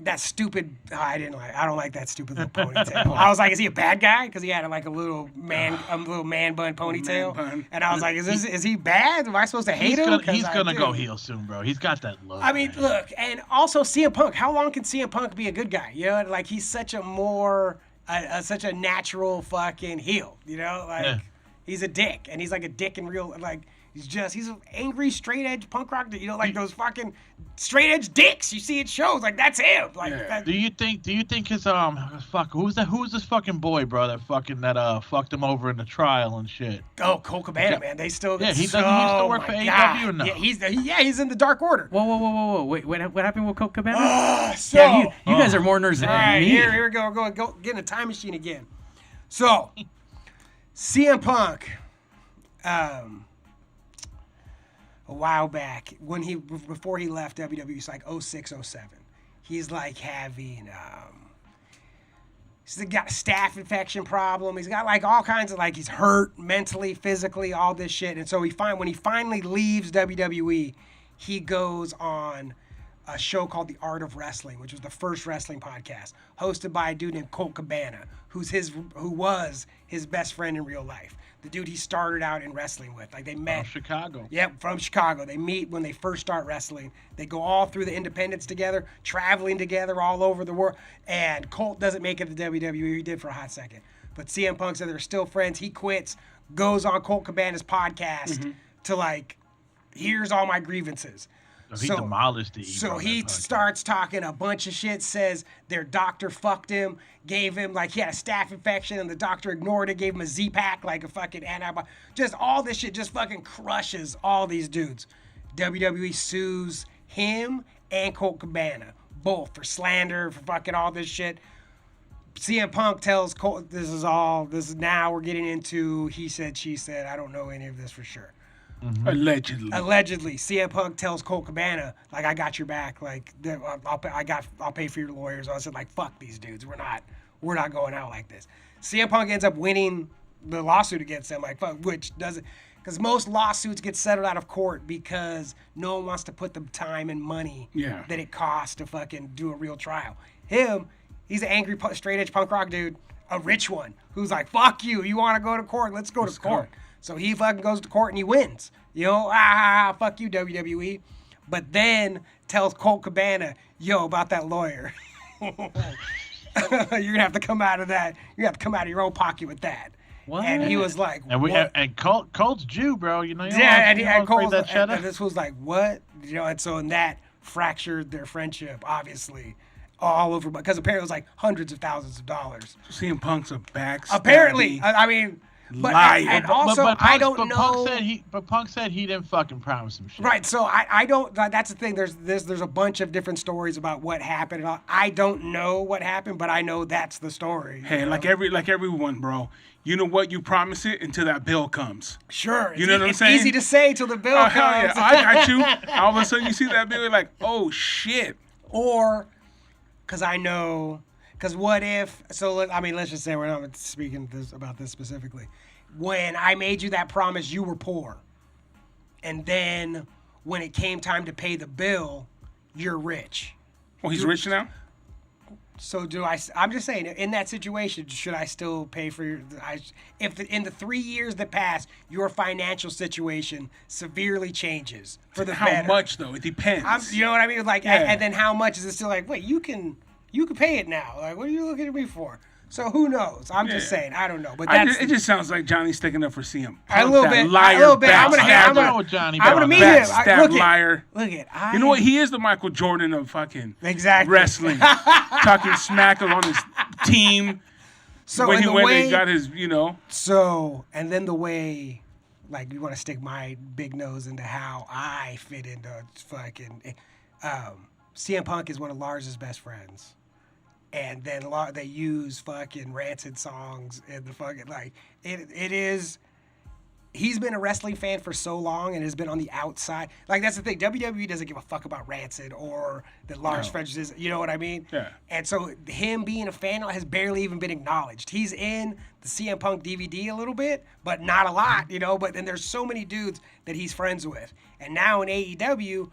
that stupid. I don't like that stupid little ponytail. I was like, is he a bad guy? Because he had like a little man bun ponytail, Man bun. and I was like, is he bad? Am I supposed to hate him? He's 'Cause gonna I go do. heel soon, bro. He's got that look. I mean, man. look, and also CM Punk. How long can CM Punk be a good guy? You know, like he's such such a natural fucking heel. You know, like Yeah. he's a dick, and he's like a dick in real like. He's an angry straight edge punk rock. You know, like those fucking straight edge dicks you see at shows. Like that's him. Like that, Do you think his who's this fucking boy, bro, that fucked him over in the trial and shit? oh, Cole Cabana, man. They still Yeah, he so, doesn't still work for my AEW God. now. Yeah, he's in the Dark Order. Whoa. Wait, what happened with Colt Cabana? So Yeah, you guys are more nerds than all right, me. here we go. Go get in a time machine again. So, CM Punk, a while back before he left WWE, it's like 06, 07. He's like having he's got a staph infection problem. He's got like all kinds of like he's hurt mentally, physically, all this shit. And so when he finally leaves WWE, he goes on a show called The Art of Wrestling, which was the first wrestling podcast, hosted by a dude named Colt Cabana, who was his best friend in real life. The dude he started out in wrestling with. Like they met. From Chicago. Yep, from Chicago. They meet when they first start wrestling. They go all through the independents together, traveling together all over the world. And Colt doesn't make it to WWE. He did for a hot second. But CM Punk said they're still friends. He quits, goes on Colt Cabana's podcast to like, here's all my grievances. So he demolished the E. So he starts talking a bunch of shit, says their doctor fucked him, gave him, like, he had a staph infection, and the doctor ignored it, gave him a Z-Pack, like a fucking antibiotic. Just all this shit just fucking crushes all these dudes. WWE sues him and Colt Cabana, both, for slander, for fucking all this shit. CM Punk tells Colt, this is now we're getting into he said, she said. I don't know any of this for sure. Allegedly, CM Punk tells Colt Cabana, like, I got your back. Like, I'll pay for your lawyers. I said, like, fuck these dudes. We're not going out like this. CM Punk ends up winning the lawsuit against him, like, fuck, which doesn't, because most lawsuits get settled out of court because no one wants to put the time and money that it costs to fucking do a real trial. He's an angry straight edge punk rock dude, a rich one who's like, fuck you. You want to go to court? Let's go to court. So he fucking goes to court and he wins. You know, fuck you, WWE. But then tells Colt Cabana, yo, about that lawyer. You're going to have to come out of that. You have to come out of your own pocket with that. What? And he was like, and Colt's Jew, bro. You know, and Colt, that cheddar. and this was like, what? You know, and so in that fractured their friendship, obviously. All over, because apparently it was like hundreds of thousands of dollars. CM Punk's a backstabby. Apparently, I mean, but liar. and also I don't know. Punk said he didn't fucking promise him shit. Right, so I don't. That's the thing. There's a bunch of different stories about what happened. I don't know what happened, but I know that's the story. Hey, like everyone, bro. You know what? You promise it until that bill comes. Sure. You know what I'm saying? It's easy to say till the bill comes. Hell yeah, I got you. All of a sudden you see that bill, you're like, oh shit. Or, because what if, let's just say we're not speaking about this specifically. When I made you that promise, you were poor. And then when it came time to pay the bill, you're rich. Well, he's rich now? So I'm just saying, in that situation, should I still pay for in the 3 years that pass, your financial situation severely changes for the better? How much, though? It depends. You know what I mean? Like, and then how much is it still like, wait, you can pay it now. Like, what are you looking at me for? So who knows? I'm just saying. I don't know. But it just sounds like Johnny's sticking up for CM. A little bit. I'm gonna meet him. Liar. Look at. You know what? He is the Michael Jordan of fucking Exactly. wrestling. Talking smack on his team. So when he got his, So, and then the way, like, you want to stick my big nose into how I fit into fucking. CM Punk is one of Lars's best friends. And then they use fucking rancid songs in the fucking, like, it is, he's been a wrestling fan for so long and has been on the outside. Like, that's the thing. WWE doesn't give a fuck about Rancid or that Lars French is, you know what I mean? Yeah. And so him being a fan has barely even been acknowledged. He's in the CM Punk DVD a little bit, but not a lot, you know? But then there's so many dudes that he's friends with. And now in AEW,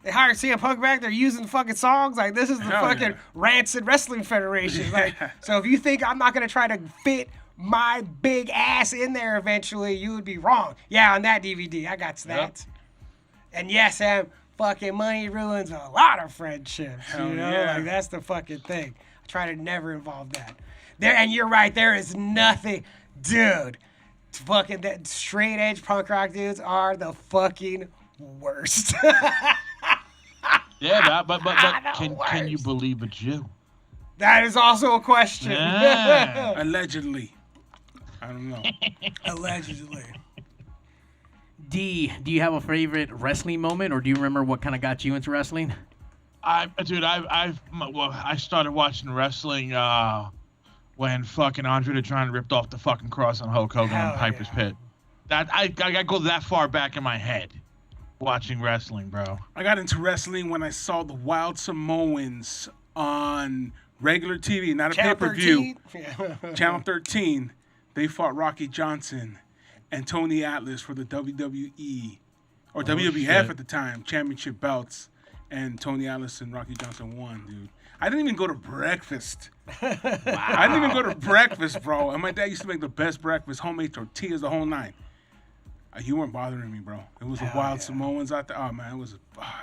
they hired CM Punk back. They're using fucking songs. Like, this is the fucking Rancid Wrestling Federation. Like, so if you think I'm not going to try to fit my big ass in there eventually, you would be wrong. Yeah, on that DVD, I got that. Yep. And yes, Sam, fucking money ruins a lot of friendships. Like, that's the fucking thing. I try to never involve that. And you're right, there is nothing. Dude, fucking that straight edge punk rock dudes are the fucking worst. Yeah, but can you believe a Jew? That is also a question. Yeah. Allegedly. I don't know. Allegedly. D, do you have a favorite wrestling moment, or do you remember what kind of got you into wrestling? I started watching wrestling when fucking Andre the Giant ripped off the fucking cross on Hulk Hogan on Piper's Pit. That I go that far back in my head. Watching wrestling, bro. I got into wrestling when I saw the Wild Samoans on regular TV, not a pay-per-view. Channel 13. They fought Rocky Johnson and Tony Atlas for the WWE or WWF at the time championship belts, and Tony Atlas and Rocky Johnson won, dude. I didn't even go to breakfast. Wow. I didn't even go to breakfast, bro. And my dad used to make the best breakfast, homemade tortillas, the whole nine. You weren't bothering me, bro. It was the Wild Samoans out there. Oh, man, it was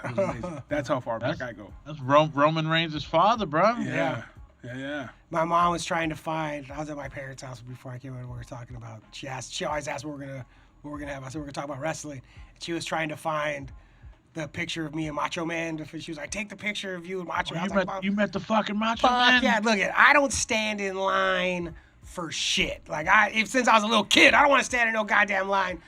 amazing. That's how far back I go. That's Roman Reigns' father, bro. Yeah. My mom was trying to find. I was at my parents' house before I came over. We were talking about. She always asked what we're gonna have. I said we're gonna talk about wrestling. And she was trying to find the picture of me and Macho Man. She was like, "Take the picture of you and Macho Man." You met the fucking Macho Man? Yeah, look I don't stand in line for shit. Like since I was a little kid, I don't want to stand in no goddamn line.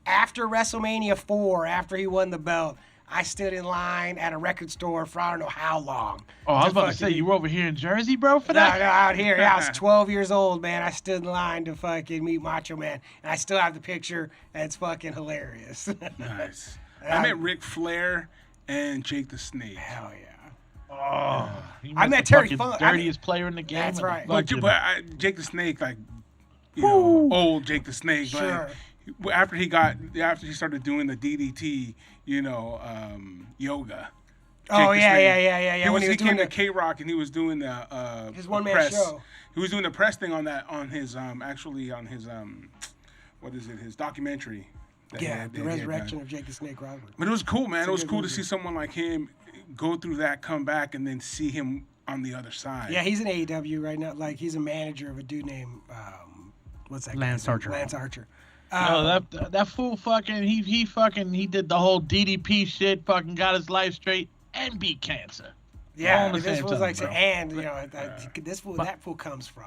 After WrestleMania 4, after he won the belt, I stood in line at a record store for I don't know how long. Oh, I was about to say, you were over here in Jersey, bro, for that? No, out here. Yeah, I was 12 years old, man. I stood in line to fucking meet Macho Man. And I still have the picture, and it's fucking hilarious. Nice. I met Ric Flair and Jake the Snake. Hell yeah. Oh, I met Terry Funk. Dirtiest player in the game. That's right. But Jake the Snake, like, you know, old Jake the Snake. Sure. Like, after he started doing the DDT, you know, yoga. Oh, Jake the yeah. Snake. When He was came doing to K-Rock and he was doing the his one-man press. show. He was doing the press thing on his what is it, his documentary. Yeah, the resurrection of Jake the Snake Roberts. But it was cool, man. It was cool movie. to see someone like him go through that, come back, and then see him on the other side. Yeah, he's in AEW right now. Like, he's a manager of a dude named, what's that? Lance Archer. Lance Archer. That fool fucking, he did the whole DDP shit, fucking got his life straight, and beat cancer. All Yeah, in the this same was time, like, bro. and, you know, that fool comes from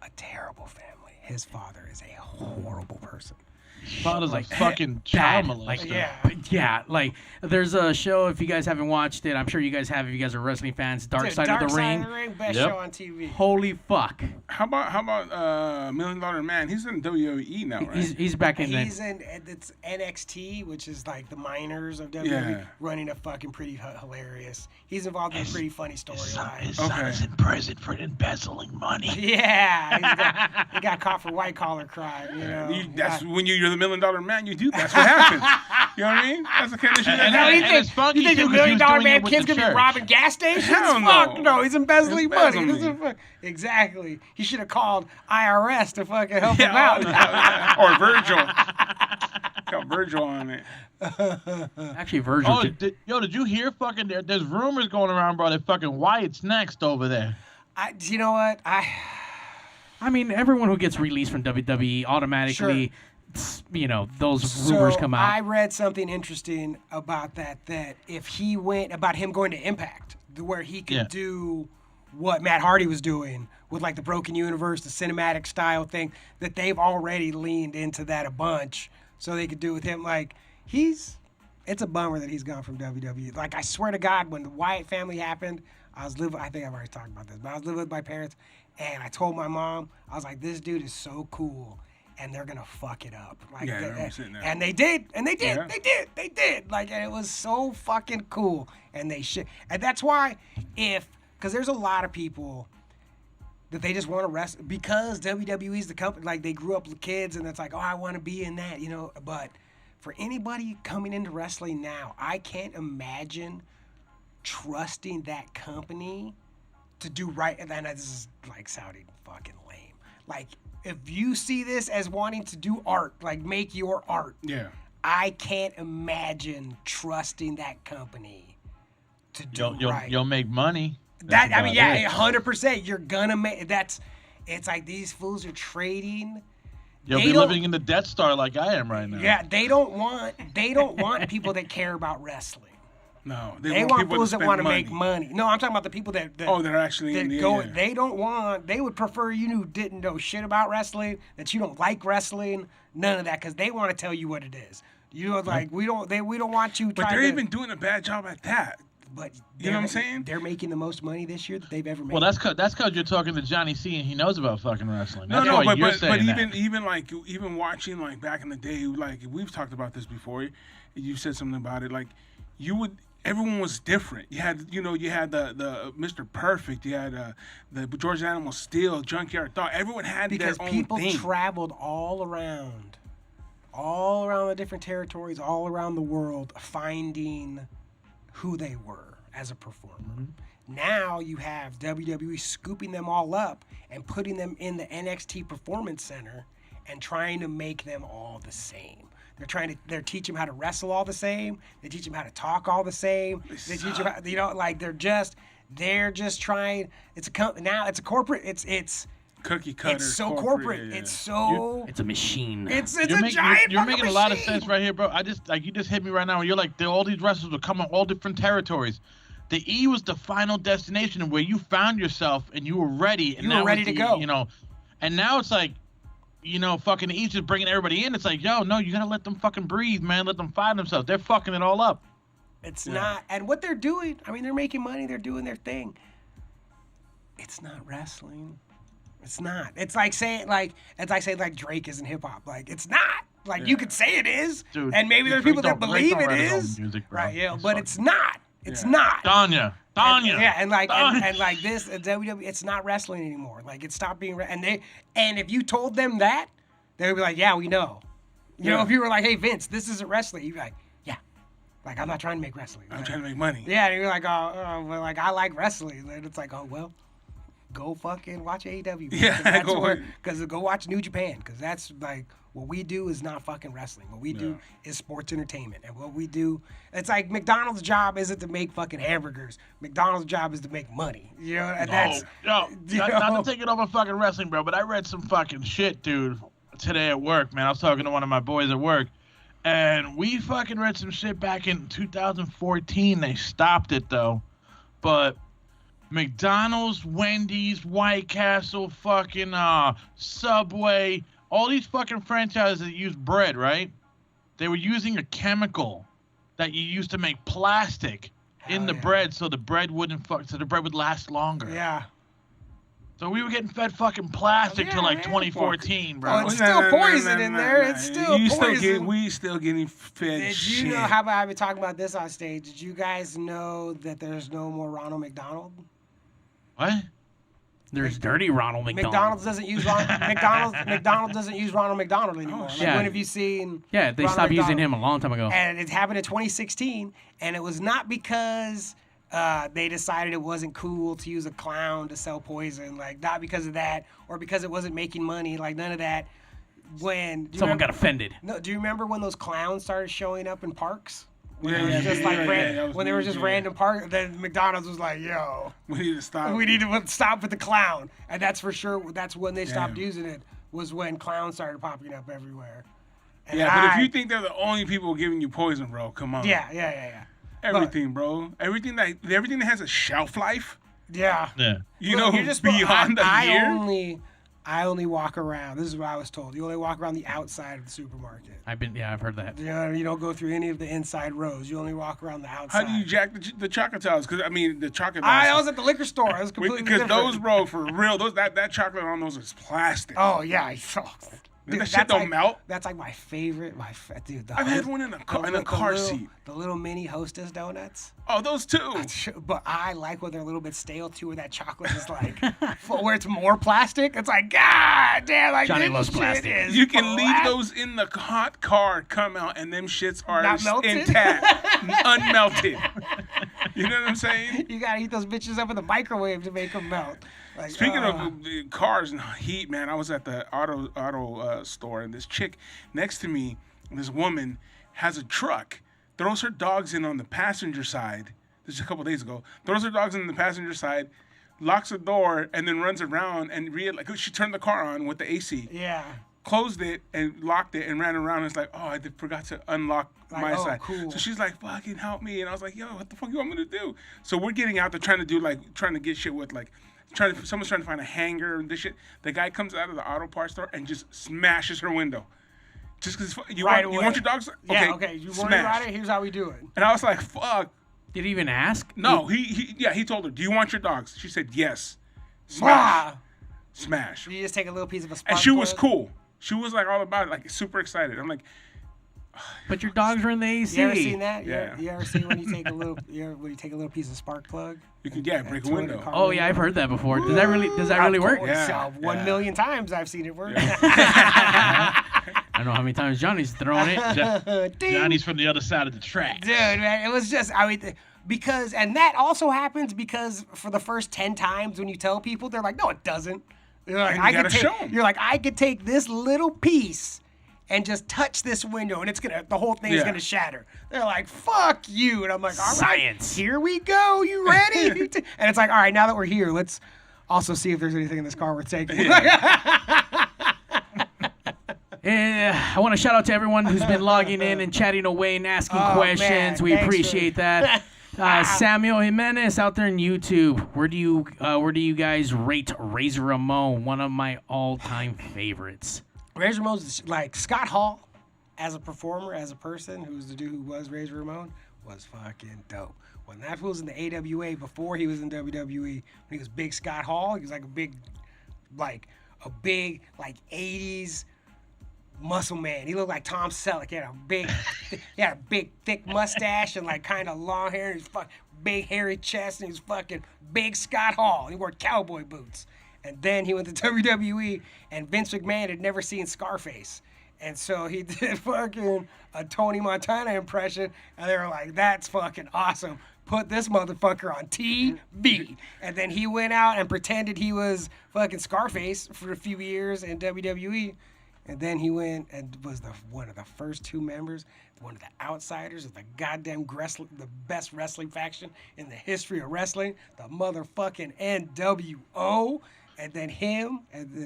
a terrible family. His father is a horrible person. Father's a fucking bad, child like, molester. yeah, like there's a show, if you guys haven't watched it, I'm sure you guys have if you guys are wrestling fans, Dark Dude, Side of the Ring. Best Yep. show on TV. Holy fuck. How about $1 Million Man? He's in WWE now, right? He's back in He's in it's NXT, which is like the minors of WWE, Yeah. running a fucking pretty hilarious. He's involved in a pretty funny storyline. son is in prison for embezzling money. Yeah, he got caught for white collar crime. You know, That's when you're the $1 Million Man. You do. That's what happens. You know what I mean? That's the kind of shit that And No, happens. you think, it's funky you think too, a $1 'cause he million was doing man it with kid's the gonna be church. robbing gas stations? Hell no. Fuck no, he's embezzling money. Embezzling. This is exactly. He should have called IRS to fucking help him Yeah, out. or Virgil. Got Virgil on it. Actually, Virgil. Oh, did you hear fucking, there's rumors going around, bro, that fucking Wyatt's next over there. You know what? I mean, everyone who gets released from WWE automatically, you know, those rumors come out. I read something interesting about that if he went, about him going to Impact, where he could do what Matt Hardy was doing with like the Broken Universe, the cinematic style thing, that they've already leaned into that a bunch, so they could do with him. Like, it's a bummer that he's gone from WWE. Like, I swear to God, when the Wyatt family happened, I think I've already talked about this, but I was living with my parents, and I told my mom, I was like, this dude is so cool, and they're gonna fuck it up. Like, Yeah, I remember sitting there. and they did. Yeah. They did. Like, and it was so fucking cool, and they should. And that's why, because there's a lot of people that they just want to wrestle because WWE's the company. Like, they grew up with kids, and it's like, oh, I want to be in that, you know. But for anybody coming into wrestling now, I can't imagine trusting that company to do right. And then this is like sounding fucking lame. Like, if you see this as wanting to do art, like make your art, Yeah. I can't imagine trusting that company to do right. You'll make money. That, I mean, yeah, it. 100%. You're gonna make it's like these fools are trading. You'll They be don't- living in the Death Star like I am right now. Yeah, they don't want people that care about wrestling. No. They want people fools that spend want to make money. No, I'm talking about the people that They're actually that in the go. yeah. They would prefer you who didn't know shit about wrestling, that you don't like wrestling, none of that, because they want to tell you what it is. You know, like we don't want you. But trying they're to, even doing a bad job at that. But You know what I'm saying? They're making the most money this year that they've ever made. Well, that's cause you're talking to Johnny C and he knows about fucking wrestling. No, That's why you're but saying that. even watching like back in the day, like we've talked about this before. You said something about it. Like everyone was different. You had the Mr. Perfect. You had the George Animal Steel, Junkyard Thought. Everyone had because their own people thing. traveled all around the different territories, all around the world, finding who they were as a performer. Mm-hmm. Now you have WWE scooping them all up and putting them in the NXT Performance Center and trying to make them all the same. They're teaching them how to wrestle all the same. They teach them how to talk all the same. They teach them how, like they're just trying. It's a corporate. It's Cookie cutter. it's so corporate. Yeah. It's so. It's a machine. It's You're a making, giant. you're fucking making a lot of machine. sense right here, bro. You just hit me right now. You're like, all these wrestlers will come from all different territories. The E was the final destination where you found yourself and you were ready. And You were now ready it's to the, go. You know, and now it's like, fucking the E's just bringing everybody in. It's like, yo, no, you gotta let them fucking breathe, man. Let them find themselves. They're fucking it all up. It's not. And what they're doing, I mean, they're making money. They're doing their thing. It's not wrestling. It's not. It's like saying like Drake isn't hip hop. Like it's not. Like you could say it is, Dude, and maybe there's Drake people that don't- Drake believe don't it write his own is. music, bro. Right? Yeah, He's but fucking- it's not. It's not. Danya. Yeah, and like Danya. and like this WWE, it's not wrestling anymore. Like it stopped being. And if you told them that, they would be like, yeah, we know. You know, if you were like, hey Vince, this isn't wrestling, you'd be like, yeah. Like I'm not trying to make wrestling. I'm trying to make money. Yeah, and you're like, oh, well, like I like wrestling. And it's like, oh well, go fucking watch AEW. Yeah, because go watch New Japan. Because that's like what we do is not fucking wrestling. What we do is sports entertainment. And what we do, it's like McDonald's job isn't to make fucking hamburgers. McDonald's job is to make money. You know, and that's not to take it over fucking wrestling, bro, but I read some fucking shit, dude, today at work, man. I was talking to one of my boys at work, and we fucking read some shit back in 2014. They stopped it, though. But McDonald's, Wendy's, White Castle, fucking Subway, all these fucking franchises that use bread, right? They were using a chemical that you used to make plastic in the bread so the bread wouldn't so the bread would last longer. yeah. So we were getting fed fucking plastic till like 2014, bro. Oh, it's still poison in there. It's still poison. We still getting fed Did shit. you know? How about I've been talking about this on stage? Did you guys know that there's no more Ronald McDonald? What? There's dirty Ronald McDonald. McDonald's doesn't use McDonald's doesn't use Ronald McDonald anymore. Like, yeah. when have you seen? Yeah, they Ronald stopped using McDonald? him a long time ago. And it happened in 2016, and it was not because they decided it wasn't cool to use a clown to sell poison, like not because of that, or because it wasn't making money, like none of that. Someone got offended. No, do you remember when those clowns started showing up in parks? When Yeah, they were yeah, just yeah, like yeah, yeah, when they were just random parks, then McDonald's was like, "Yo, We need to stop. we need to stop with the clown," and that's for sure. That's when they stopped Damn. using it. Was when clowns started popping up everywhere. And Yeah, but if you think they're the only people giving you poison, bro, come on. yeah. Everything, bro. Everything that has a shelf life. Yeah. You Look, know, you're just beyond a year. I only walk around. This is what I was told. You only walk around the outside of the supermarket. I've heard that. You don't go through any of the inside rows. You only walk around the outside. How do you jack the chocolate towels? Because I mean, the chocolate. I was at the liquor store. It was completely because different. those, bro, for real, that chocolate on those is plastic. Oh yeah. Dude, that shit don't like, melt. That's like my favorite. Dude, I've had one in a car seat. The little mini Hostess donuts. Oh, those too. But I like when they're a little bit stale too, where that chocolate is like, where it's more plastic. It's like, God damn, like Johnny this loves shit plastic. is You can leave plastic. those in the hot car, come out, and them shits are Not melted? intact, unmelted. You know what I'm saying? You gotta heat those bitches up in the microwave to make them melt. Like, Speaking of cars and heat, man, I was at the auto store, and this chick next to me, this woman, has a truck, throws her dogs in on the passenger side. This is a couple days ago. Throws her dogs in the passenger side, locks the door, and then runs around and she turned the car on with the AC. yeah. Closed it and locked it and ran around. And it's like, oh, I forgot to unlock my side. Cool. So she's like, fucking help me. And I was like, yo, what the fuck you want me to do? So we're getting out there trying to get shit with someone's trying to find a hanger and this shit. The guy comes out of the auto parts store and just smashes her window. Just because you want your dogs? Yeah, okay. You worry about it? Here's how we do it. And I was like, fuck. Did he even ask? No, he told her, do you want your dogs? She said, yes. Smash. Smash. You just take a little piece of a spark And she was plug. cool. She was like all about it, like super excited. I'm like, But your dogs are in the AC. You ever seen that? Yeah. You ever seen when you take a little piece of spark plug? you can break a twirl window. the car Oh yeah, I've heard that before. Does that really work? Yeah. 1 million times I've seen it work. I don't know how many times Johnny's thrown it. Ding. Johnny's from the other side of the track. Dude, man, it was just, because, and that also happens because for the first 10 times when you tell people, they're like, no, it doesn't. You're like, And you gotta show 'em. You're like, I could take this little piece and just touch this window and the whole thing is Yeah. gonna shatter. They're like, fuck you. And I'm like, all right, Science. here we go. You ready? And it's like, all right, now that we're here, let's also see if there's anything in this car worth taking. I want to shout out to everyone who's been logging in and chatting away and asking questions. man, We thanks appreciate that. Samuel Jimenez out there on YouTube. Where do you guys rate Razor Ramon? One of my all-time favorites. Razor Ramon's like Scott Hall as a performer, as a person, who's the dude who was Razor Ramon, was fucking dope. When that fool was in the AWA before he was in WWE, when he was Big Scott Hall, he was like a big 80s muscle man. He looked like Tom Selleck. He had a big thick mustache and like kind of long hair. And his big hairy chest, and he was fucking Big Scott Hall. He wore cowboy boots. And then he went to WWE, and Vince McMahon had never seen Scarface. And so he did fucking a Tony Montana impression, and they were like, that's fucking awesome. Put this motherfucker on TV. And then he went out and pretended he was fucking Scarface for a few years in WWE. And then he went and was one of the first 2 members, one of the outsiders of the goddamn the best wrestling faction in the history of wrestling, the motherfucking NWO. And then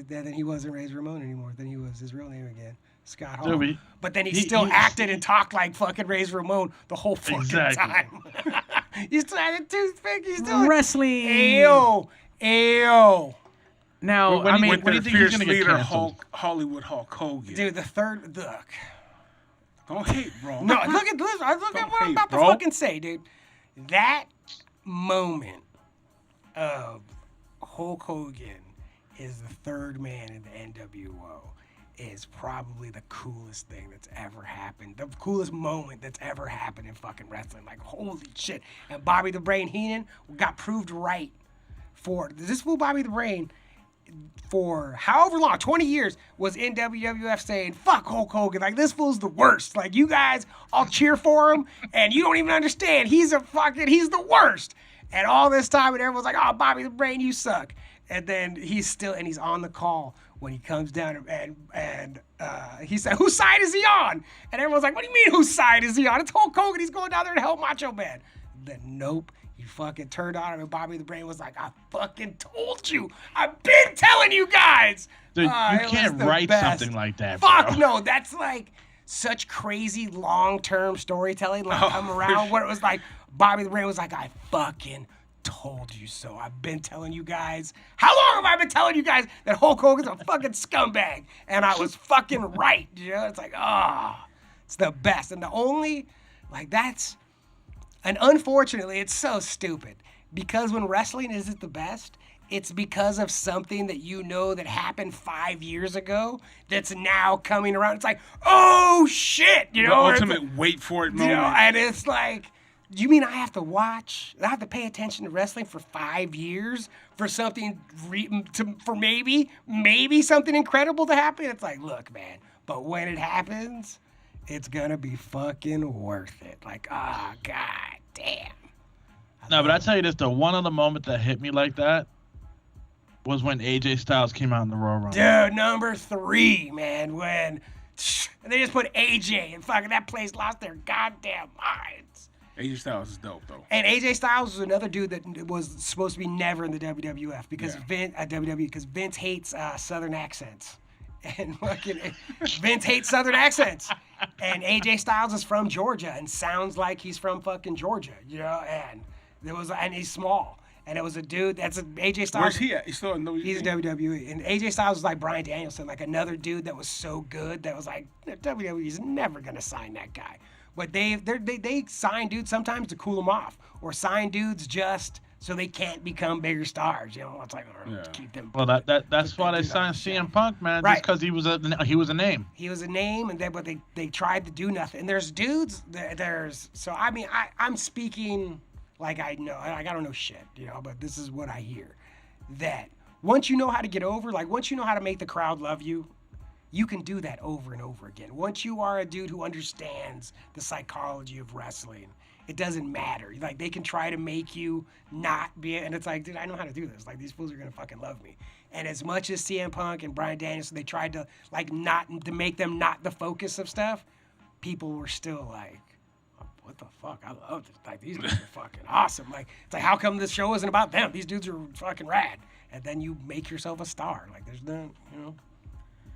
then he wasn't Razor Ramon anymore. Then he was his real name again, Scott Hall. But then he still acted and talked like fucking Razor Ramon the whole fucking time. He still had a toothpick. He's still wrestling. Ayo. Now, When do you With their think he's fierce gonna get leader, canceled? Hollywood Hulk Hogan. Dude, the third look. Don't hate, bro. No, look at what I'm about to fucking say, dude. That moment of Hulk Hogan is the third man in the NWO is probably the coolest thing that's ever happened. The coolest moment that's ever happened in fucking wrestling. Like, holy shit. And Bobby the Brain Heenan got proved right for this fool Bobby the Brain for however long, 20 years, was in WWF saying, fuck Hulk Hogan. Like, this fool's the worst. Like, you guys all cheer for him, and you don't even understand. He's the worst. And all this time, and everyone's like, oh, Bobby the Brain, you suck. And then he's on the call when he comes down and he said, whose side is he on? And everyone's like, what do you mean, whose side is he on? It's Hulk Hogan. He's going down there to help Macho Man. Then, nope. He fucking turned on him, and Bobby the Brain was like, I fucking told you. I've been telling you guys. Dude, you can't write something like that, Fuck bro. no. That's like such crazy long-term storytelling. Like, come around where it was like, Bobby the Brain was like, I fucking told you so. I've been telling you guys. How long have I been telling you guys that Hulk Hogan's a fucking scumbag? And I was fucking right. You know, it's like, it's the best. And the only, like, and unfortunately, it's so stupid. Because when wrestling isn't the best, it's because of something that you know that happened 5 years ago that's now coming around. It's like, oh shit, you know? The ultimate wait for it moment. You know, and it's like, you mean I have to pay attention to wrestling for 5 years for something, for maybe something incredible to happen? It's like, look, man, but when it happens, it's gonna be fucking worth it. Like, god damn. No, but I tell you this, the one other moment that hit me like that was when AJ Styles came out in the Royal Rumble. Dude, number 3, man, when they just put AJ and fucking that place lost their goddamn minds. AJ Styles is dope, though. And AJ Styles was another dude that was supposed to be never in the WWF because Vince hates Southern accents. And fucking Vince hates Southern accents. And AJ Styles is from Georgia and sounds like he's from fucking Georgia, you know? And he's small. And it was a dude AJ Styles. Where's he at? He's still in WWE. He's in WWE. And AJ Styles was like Bryan Danielson, like another dude that was so good that was like, WWE's never gonna sign that guy. But they sign dudes sometimes to cool them off, or sign dudes just so they can't become bigger stars. You know, it's like, keep them. Well, that's why they signed CM Punk, man, right. just because he was a name. He was a name, but they tried to do nothing. And there's dudes. So I mean, I'm speaking like I know, like I don't know shit, you know, but this is what I hear. That once you know how to get over, like once you know how to make the crowd love you, you can do that over and over again. Once you are a dude who understands the psychology of wrestling, it doesn't matter. Like, they can try to make you not be, and it's like, dude, I know how to do this. Like, these fools are gonna fucking love me. And as much as CM Punk and Bryan Danielson, they tried to, like, to make them not the focus of stuff, people were still like, what the fuck? I love this. Like, these dudes are fucking awesome. Like, it's like, how come this show isn't about them? These dudes are fucking rad. And then you make yourself a star. Like, there's no, you know.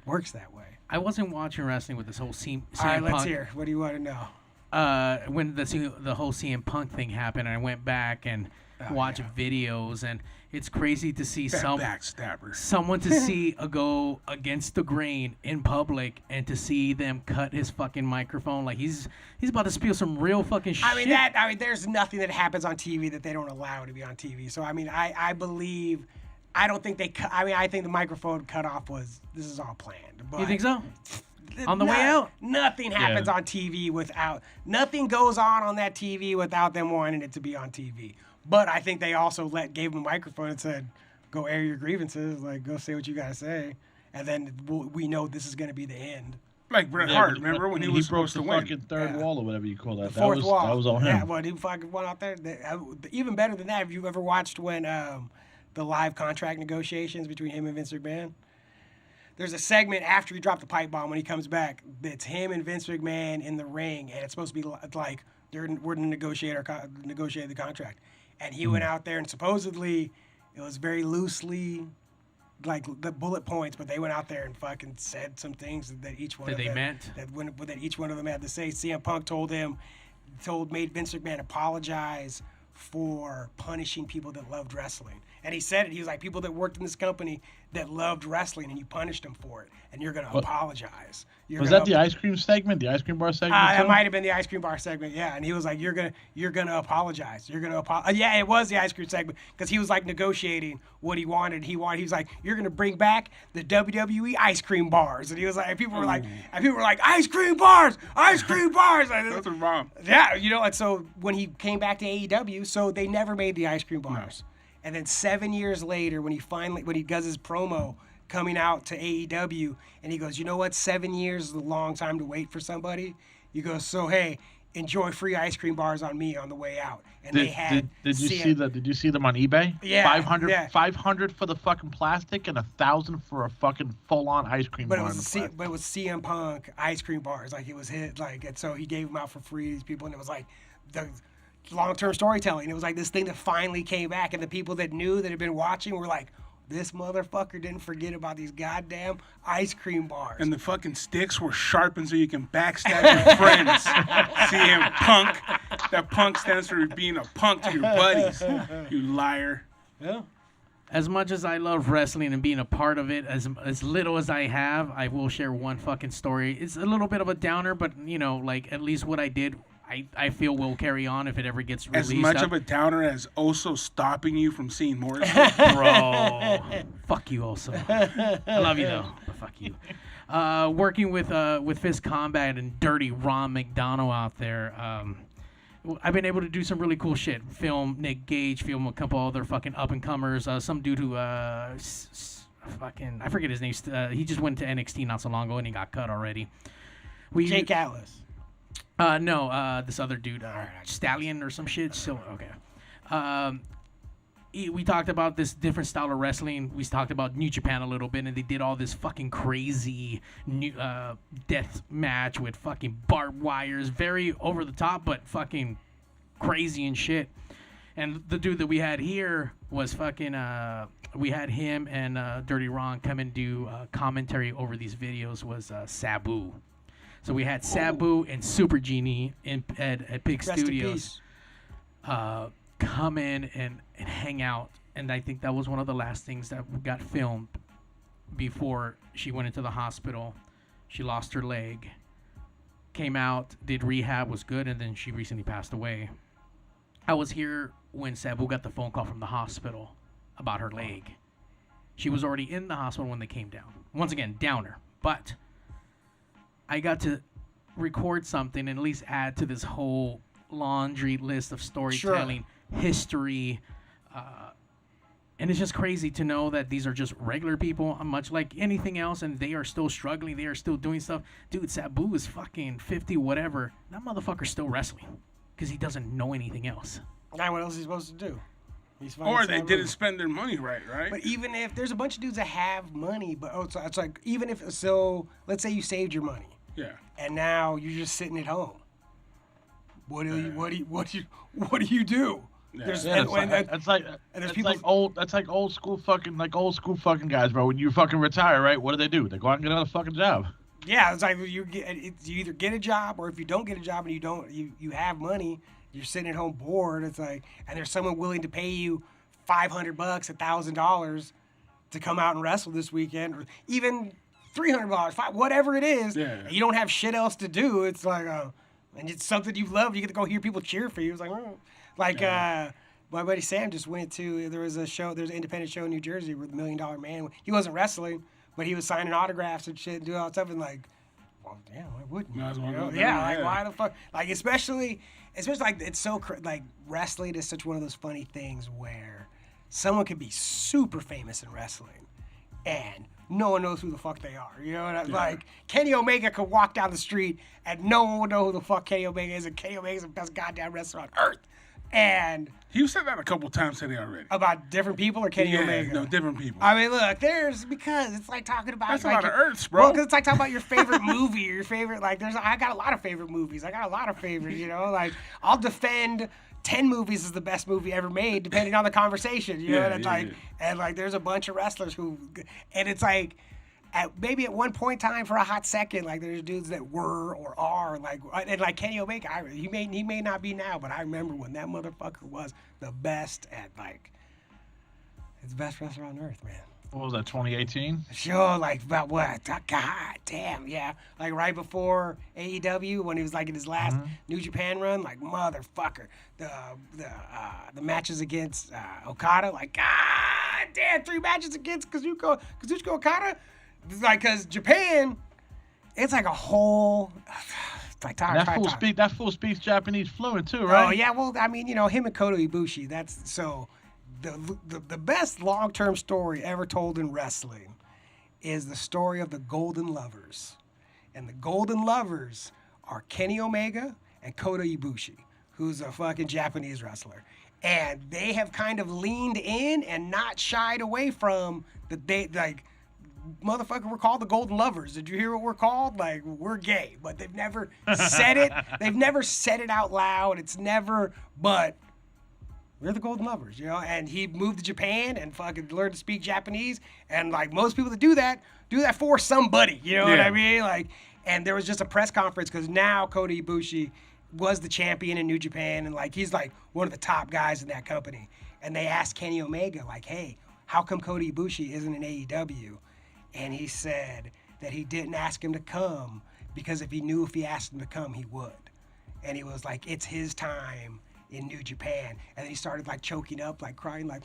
Works that way. I wasn't watching wrestling with this whole CM All right, Punk. let's hear. What do you want to know? When the whole CM Punk thing happened, I went back and watch videos, and it's crazy to see backstabber. someone to see go against the grain in public and to see them cut his fucking microphone. Like he's about to spill some real fucking shit. I mean, there's nothing that happens on TV that they don't allow to be on TV. So I mean, I believe. I don't think they cut. I mean, I think the microphone cutoff this is all planned. But You think so? On the way out? Nothing happens on TV nothing goes on that TV without them wanting it to be on TV. But I think they also gave him a microphone and said, go air your grievances, like go say what you got to say. And then we know this is going to be the end. Like Bret Hart, remember when he was broke supposed the to win? fucking third wall or whatever you call that. The fourth wall. That was all him. Yeah, well, he fucking went out there. Even better than that, have you ever watched when the live contract negotiations between him and Vince McMahon? There's a segment after he dropped the pipe bomb when he comes back. It's him and Vince McMahon in the ring, and it's supposed to be like we're to negotiate the contract. And he went out there, and supposedly it was very loosely like the bullet points, but they went out there and fucking said some things that each one That of they them meant? that each one of them had to say. CM Punk made Vince McMahon apologize for punishing people that loved wrestling. And he said it. He was like, people that worked in this company that loved wrestling, and you punished them for it, and you're going to apologize. Was that the ice cream segment? The ice cream bar segment? That might have been the ice cream bar segment, yeah. And he was like, you're gonna apologize. You're gonna apologize. Yeah, it was the ice cream segment because he was like negotiating what he wanted. He was like, you're gonna bring back the WWE ice cream bars, and he was like, and people were like, ice cream bars. That's a bomb. Yeah, and so when he came back to AEW, so they never made the ice cream bars. No. And then 7 years later, when he does his promo coming out to AEW, and he goes, you know what? 7 years is a long time to wait for somebody. He goes, so hey, enjoy free ice cream bars on me on the way out. And did you see them on eBay? Yeah. 500 for the fucking plastic and 1,000 for a fucking full on ice cream bar. But it was CM Punk ice cream bars, like it was his, like, and so he gave them out for free to these people, and it was like the long-term storytelling. It was like this thing that finally came back, and the people that knew that had been watching were like, this motherfucker didn't forget about these goddamn ice cream bars. And the fucking sticks were sharpened so you can backstab your friends. CM Punk. That punk stands for being a punk to your buddies. You liar. Yeah. As much as I love wrestling and being a part of it, as little as I have, I will share one fucking story. It's a little bit of a downer, but, like, at least what I did, I feel will carry on if it ever gets released. As much of a downer as Oso stopping you from seeing Morrison. Bro. Fuck you, Oso. I love you, though, but fuck you. Working with Fist Combat and Dirty Ron McDonald out there, I've been able to do some really cool shit. Film Nick Gage, film a couple other fucking up-and-comers. Some dude who, I forget his name. He just went to NXT not so long ago, and he got cut already. Jake Atlas. No, this other dude, Stallion or some shit. So, okay. We talked about this different style of wrestling. We talked about New Japan a little bit, and they did all this fucking crazy death match with fucking barbed wires. Very over the top, but fucking crazy and shit. And the dude that we had here was fucking, we had him and Dirty Ron come and do commentary over these videos was Sabu. So we had Sabu and Super Genie at Big Studios come in and hang out. And I think that was one of the last things that got filmed before she went into the hospital. She lost her leg, came out, did rehab, was good, and then she recently passed away. I was here when Sabu got the phone call from the hospital about her leg. She was already in the hospital when they came down. Once again, downer. But I got to record something and at least add to this whole laundry list of storytelling, history, and it's just crazy to know that these are just regular people, much like anything else, and they are still struggling, they are still doing stuff. Dude, Sabu is fucking 50 whatever. That motherfucker's still wrestling because he doesn't know anything else. Now what else is he supposed to do? Or they didn't spend their money right? But even if there's a bunch of dudes that have money, but it's like even if let's say you saved your money, and now you're just sitting at home. What do you do? That's like old school fucking guys, bro. When you fucking retire, right? What do? They go out and get another fucking job. Yeah, it's like you either get a job, or if you don't get a job and you have money, you're sitting at home bored. It's like, and there's someone willing to pay you $500, $1,000 to come out and wrestle this weekend, or even $300, whatever it is. Yeah. And you don't have shit else to do. It's like, and it's something you love. You get to go hear people cheer for you. It's like, my buddy Sam just went to. There's an independent show in New Jersey with $1 Million Man. He wasn't wrestling, but he was signing autographs and shit, and doing all that stuff. And like, well, yeah, why wouldn't you? Might as well You know? go there, Yeah, like yeah. why the fuck? Like especially like it's so like wrestling is such one of those funny things where someone could be super famous in wrestling, and no one knows who the fuck they are. You know what I mean? Yeah. Like Kenny Omega could walk down the street and no one would know who the fuck Kenny Omega is, and Kenny Omega's the best goddamn wrestler on earth. And He said that a couple times today already. about different people or Kenny Yeah, Omega? no, different people. I mean, look, because it's like talking about That's a like lot of your- Earths, bro. Well, because it's like talking about your favorite movie, or your favorite like. I got a lot of favorite movies. I got a lot of favorites. You know, like I'll defend 10 movies as the best movie ever made, depending on the conversation. You know, Yeah, and it's yeah, like, yeah. and like there's a bunch of wrestlers who, and it's like. Maybe at one point in time for a hot second, like there's dudes that were or are like, and like Kenny Omega, he may not be now, but I remember when that motherfucker was the best at like, he's the best wrestler on earth, man. What was that, 2018? Sure, like about what? God damn, yeah. Like right before AEW, when he was like in his last New Japan run, like motherfucker. The matches against Okada, like god damn, 3 matches against Kazuchika Okada. Like, cause Japan, it's like a whole. It's like That fool speaks Japanese fluent too, right? Oh yeah, well I mean him and Kota Ibushi. That's so. The best long-term story ever told in wrestling is the story of the Golden Lovers. And the Golden Lovers are Kenny Omega and Kota Ibushi, who's a fucking Japanese wrestler. And they have kind of leaned in and not shied away from motherfucker, we're called the Golden Lovers. Did you hear what we're called? Like, we're gay. But they've never said it. They've never said it out loud. It's never, but we're the Golden Lovers, And he moved to Japan and fucking learned to speak Japanese. And like most people that do that for somebody, you know what I mean? Like, and there was just a press conference because now Kota Ibushi was the champion in New Japan, and like he's like one of the top guys in that company. And they asked Kenny Omega, like, hey, how come Kota Ibushi isn't in AEW? And he said that he didn't ask him to come because if he asked him to come, he would. And he was like, it's his time in New Japan. And then he started like choking up, like crying, like,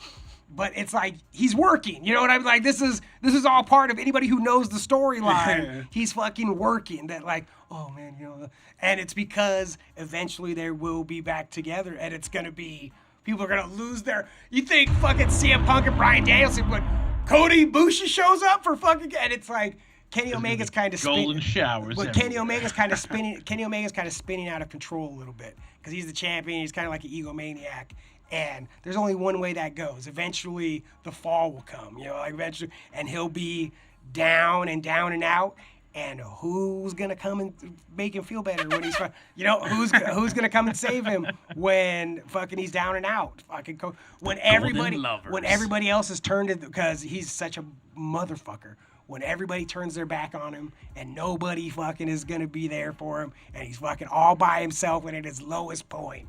but it's like, he's working, you know what I mean? Like, this is all part of anybody who knows the storyline. Yeah. He's fucking working that like, oh man, and it's because eventually they will be back together and it's going to be, people are going to lose you think fucking CM Punk and Bryan Danielson would, Kota Ibushi shows up for fucking, and it's like Kenny Omega's kind of golden showers. but Kenny Omega's kind of spinning. Kenny Omega's kind of spinning out of control a little bit because he's the champion. He's kind of like an egomaniac, and there's only one way that goes. Eventually, the fall will come. Like eventually, and he'll be down and out. And who's gonna come and make him feel better when he's, who's gonna come and save him when fucking he's down and out? Fucking when everybody else has turned it because he's such a motherfucker. When everybody turns their back on him and nobody fucking is gonna be there for him, and he's fucking all by himself and at his lowest point,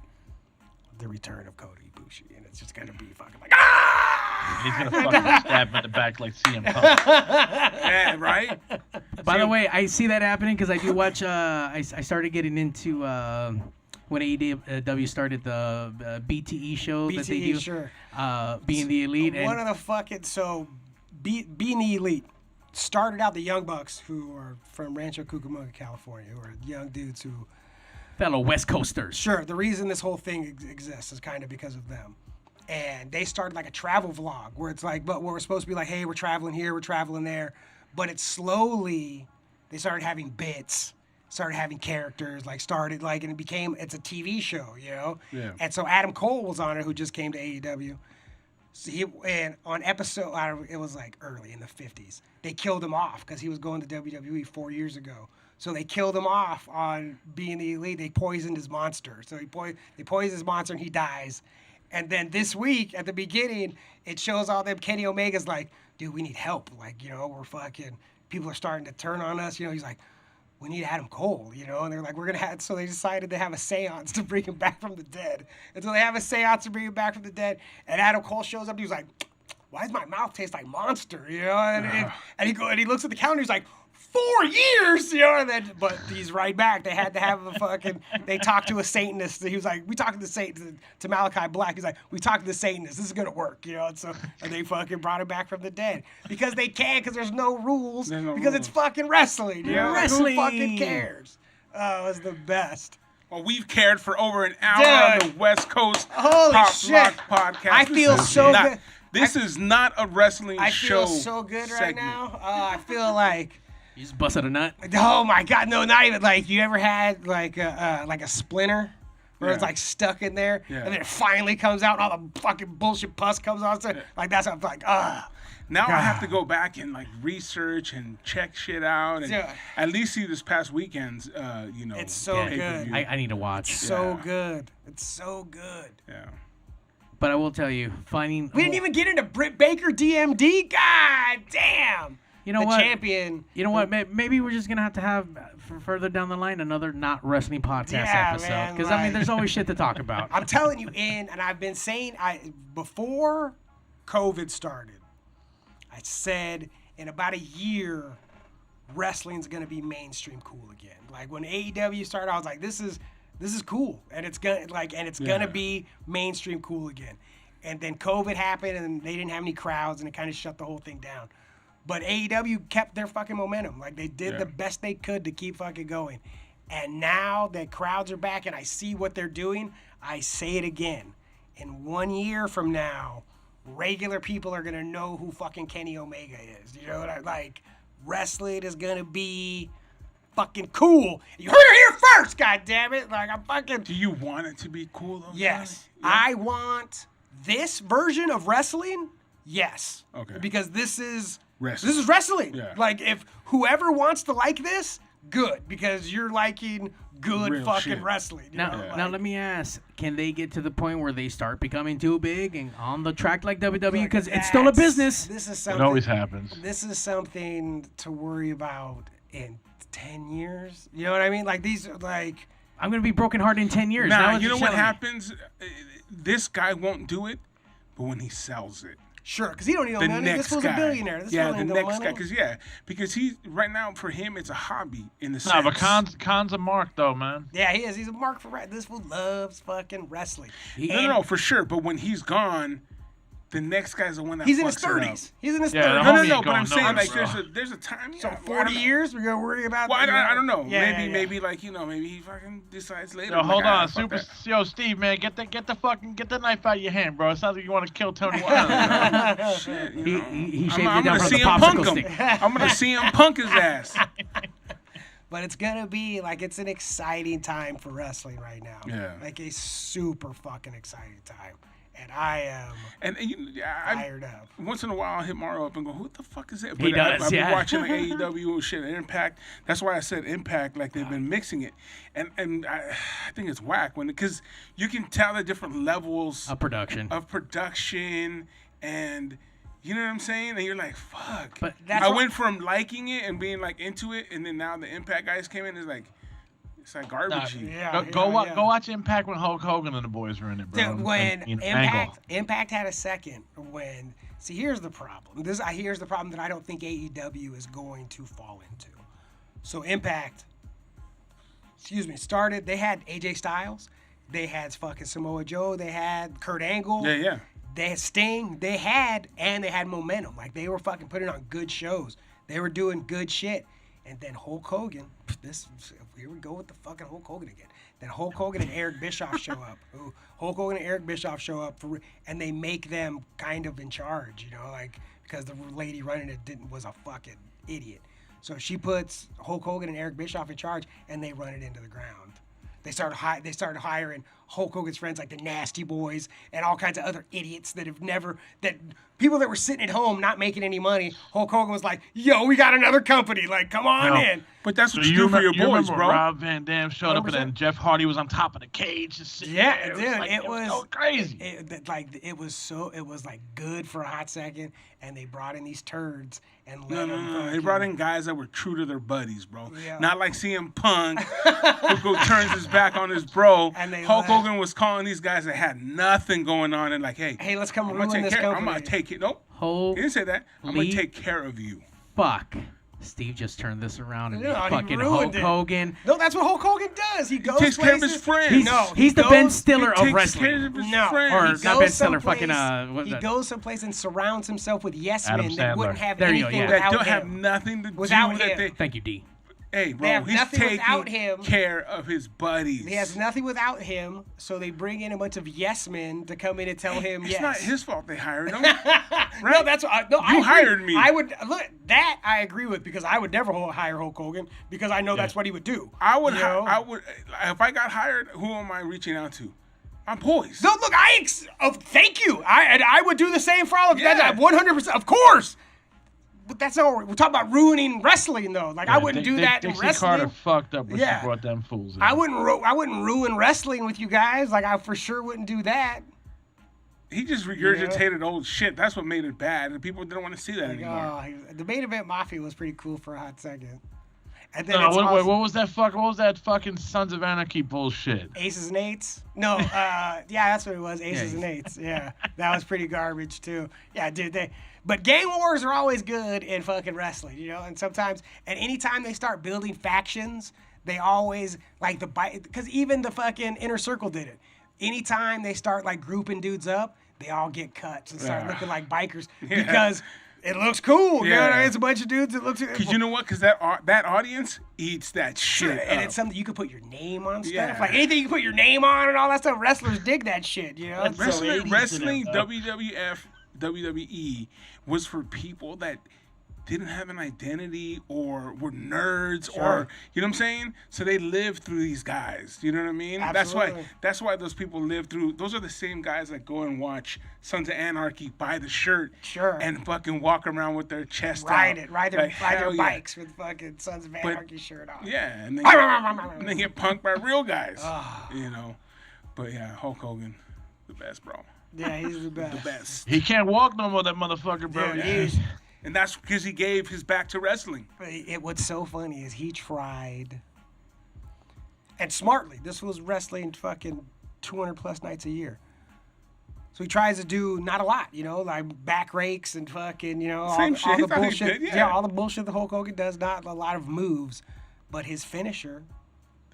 the return of Kota Ibushi, and it's just gonna be fucking like He's gonna fucking stab him in the back like CM Punk. Yeah, right? By the way, I see that happening because I do watch. I started getting into when AEW started the BTE show that they do. Sure. Being the Elite. One of the fucking being the Elite started out the Young Bucks, who are from Rancho Cucamonga, California, who are young dudes who. Fellow West Coasters. Sure. The reason this whole thing exists is kind of because of them. And they started like a travel vlog where it's like, but we're supposed to be like, hey, we're traveling here, we're traveling there. But it's slowly, they started having bits, started having characters, and it's a TV show, Yeah. And so Adam Cole was on it, who just came to AEW. So and on episode, it was like early in the 50s, they killed him off because he was going to WWE 4 years ago. So they killed him off on being the Elite. They poisoned his monster. So they poisoned his monster and he dies. And then this week, at the beginning, it shows all them. Kenny Omega's like, dude, we need help. Like, we're fucking, people are starting to turn on us. He's like, we need Adam Cole, you know, and they're like, we're gonna have. So they decided to have a seance to bring him back from the dead. And so they have a seance to bring him back from the dead, and Adam Cole shows up. And he was like, why does my mouth taste like Monster, you know? And he looks at the calendar. He's like, 4 years, you know, and then, but he's right back. They had to have they talked to a Satanist. He was like, we talked to the Satan, to Malachi Black. He's like, we talked to the Satanist. This is going to work, you know, and they fucking brought him back from the dead. Because they can, because there's no rules, it's fucking wrestling, you know? Wrestling. Who fucking cares? Oh, it was the best. Well, we've cared for over an hour on the West Coast Holy Pop shit. Rock Podcast. I feel so good. This is not a wrestling show. I feel so good right segment. now. I feel like... You just busted a nut. Oh my God, no, not even like you ever had like a splinter where it's like stuck in there and then it finally comes out and all the fucking bullshit pus comes out. So, like that's what I'm like, Now I have to go back and like research and check shit out and at least see this past weekend's you know. It's so good. I need to watch. So good. It's so good. Yeah. But I will tell you, we didn't even get into Britt Baker DMD. God damn. You know the what? champion. You know what? Maybe we're just gonna have to have for further down the line another not wrestling podcast episode because I mean, there's always shit to talk about. I'm telling you, and I've been saying before COVID started, I said in about a year, wrestling's gonna be mainstream cool again. Like when AEW started, I was like, this is cool, and it's gonna be mainstream cool again. And then COVID happened, and they didn't have any crowds, and it kind of shut the whole thing down. But AEW kept their fucking momentum. Like, they did the best they could to keep fucking going. And now that crowds are back and I see what they're doing, I say it again. In 1 year from now, regular people are going to know who fucking Kenny Omega is. You know what I like? Wrestling is going to be fucking cool. You heard it here first, goddammit. Like, I'm fucking... Do you want it to be cool, though? Yes. Yeah. I want this version of wrestling, yes. Okay. Because this is... Wrestling. This is wrestling. Yeah. Like, if whoever wants to like this, good. Because you're liking good Real fucking shit. wrestling. You know? Now let me ask, can they get to the point where they start becoming too big and on the track like WWE? Because it's still a business. This is It something, always happens. This is something to worry about in 10 years. You know what I mean? Like, these are like... I'm going to be brokenhearted in 10 years. Now, Now you know you're what telling me. happens? This guy won't do it, but when he sells it. Sure, because he don't need no The money. next This was guy. a billionaire. This yeah, fool the ain't no next money. guy. Because he, right now, for him, it's a hobby in the sense. Nah, but Khan's a mark, though, man. Yeah, he is. He's a mark for wrestling. This fool loves fucking wrestling. No, for sure. But when he's gone, the next guy's the one that He's in his fucks it up. 30s. He's in his Yeah, 30s. No, Homie but I'm ain't saying going like nowhere, there's a time. So yeah, 40 years, we're gonna worry about. Well, I don't know. Yeah, Maybe like maybe he fucking decides later. Yo, like, hold on, fuck that. Yo, Steve, man, get the knife out of your hand, bro. It sounds like you want to kill Tony Wilder. Shit, you He, know. he shaved I'm it down gonna from the see him punk popsicle him. stick. I'm gonna see him punk his ass. But it's gonna be like it's an exciting time for wrestling right now. Yeah. Like a super fucking exciting time, and I am And I fired up. once in a while I hit Mario up and go, "Who the fuck is that?" He does, I've been yeah. watching like AEW and shit, Impact. That's why I said Impact. Like they've been mixing it, and I think it's whack because you can tell the different levels A production. of production and. You know what I'm saying? And you're like, fuck. But that's I what- went from liking it and being like into it, and then now the Impact guys came in. It's like garbagey. Yeah, Go yeah. watch Impact when Hulk Hogan and the boys were in it, bro. Dude, when And Angle. Impact had a second when here's the problem. Here's the problem that I don't think AEW is going to fall into. So Impact, started. They had AJ Styles, they had fucking Samoa Joe, they had Kurt Angle, Yeah. they had Sting, they had momentum. Like they were fucking putting on good shows. They were doing good shit. And then Hulk Hogan, here we go with the fucking Hulk Hogan again. Then Hulk Hogan and Eric Bischoff show up. Hulk Hogan and Eric Bischoff show up and they make them kind of in charge, you know, like because the lady running it was a fucking idiot. So she puts Hulk Hogan and Eric Bischoff in charge, and they run it into the ground. They started hiring Hulk Hogan's friends like the Nasty Boys and all kinds of other idiots that people that were sitting at home not making any money, Hulk Hogan was like, "Yo, we got another company. Like, come on in." But that's what So you do for your you boys, remember bro. Rob Van Dam showed up, and 100%. then Jeff Hardy was on top of the cage. Just sitting Yeah, there. dude, It was so crazy. It was like good for a hot second, and they brought in these turds and let No. them. They brought in guys that were true to their buddies, bro. Yeah. Not like CM Punk, who turns his back on his bro. And they Hulk let- Hogan was calling these guys that had nothing going on and like, hey, Let's come I'm ruin gonna take this care. company. I'm gonna take it. Nope. He Holy didn't say that. I'm gonna take care of you. fuck. Steve just turned this around and Yeah, he fucking ruined Hulk it. Hogan. No, that's what Hulk Hogan does. He goes takes care of places. his friends. He's the Ben goes- Stiller He of takes wrestling. care of his No, friends. Or he not goes Ben Stiller, someplace- fucking, what's he that? goes someplace and surrounds himself with yes Adam men that Sandler. wouldn't have There you go, anything yeah. that without don't have him. nothing to Without do with him. it. Thank you, D. Hey, bro, have he's nothing without taking him. care of his buddies. He has nothing without him, so they bring in a bunch of yes men to come in and tell him It's yes. not his fault they hired him. No, that's what I agree. hired me. I would look that I agree with because I would never hire Hulk Hogan because I know that's what he would do. I would, You know? I would, if I got hired, who am I reaching out to? My boys. No, look, thank you. I would do the same for all of you. Yeah. 100%, of course. But that's all. We're talking about ruining wrestling, though. Like I wouldn't do that in Dixie wrestling. Carter fucked up when Yeah. she brought them fools in. I wouldn't ruin wrestling with you guys. Like I for sure wouldn't do that. He just regurgitated old shit. That's what made it bad, and people didn't want to see that anymore. The main event Mafia was pretty cool for a hot second. And then No, it's wait, also what was that fucking Sons of Anarchy bullshit? Aces and Eights. No, yeah, that's what it was. Aces Yeah. and Eights. Yeah, that was pretty garbage too. Yeah, dude. But gang wars are always good in fucking wrestling, you know. And sometimes, and anytime they start building factions, they always like because even the fucking Inner Circle did it. Anytime they start like grouping dudes up, they all get cut and start looking like bikers because it looks cool. You know what I mean? It's a bunch of dudes that looks. Because you know what? Because that audience eats that shit. And up. it's something you can put your name on stuff. Yeah. Like anything you can put your name on and all that stuff. Wrestlers dig that shit, you know? Wrestling, WWF, WWE was for people that didn't have an identity or were nerds or you know what I'm saying? So they lived through these guys. You know what I mean? Absolutely. That's why those people live through. Those are the same guys that go and watch Sons of Anarchy, buy the shirt, and fucking walk around with their chest ride out. it, ride Like, their hell yeah. bikes with fucking Sons of Anarchy shirt on. Yeah, and they get punked by real guys. You know, but yeah, Hulk Hogan, the best, bro. Yeah, he's the best. The best. He can't walk no more, that motherfucker, bro. Dude, And that's because he gave his back to wrestling. What's so funny is he tried, and smartly, this was wrestling fucking 200 plus nights a year. So he tries to do not a lot, you know, like back rakes and fucking, you know, Same all shit. He the thought he bullshit. did, yeah. All the bullshit that Hulk Hogan does, not a lot of moves, but his finisher,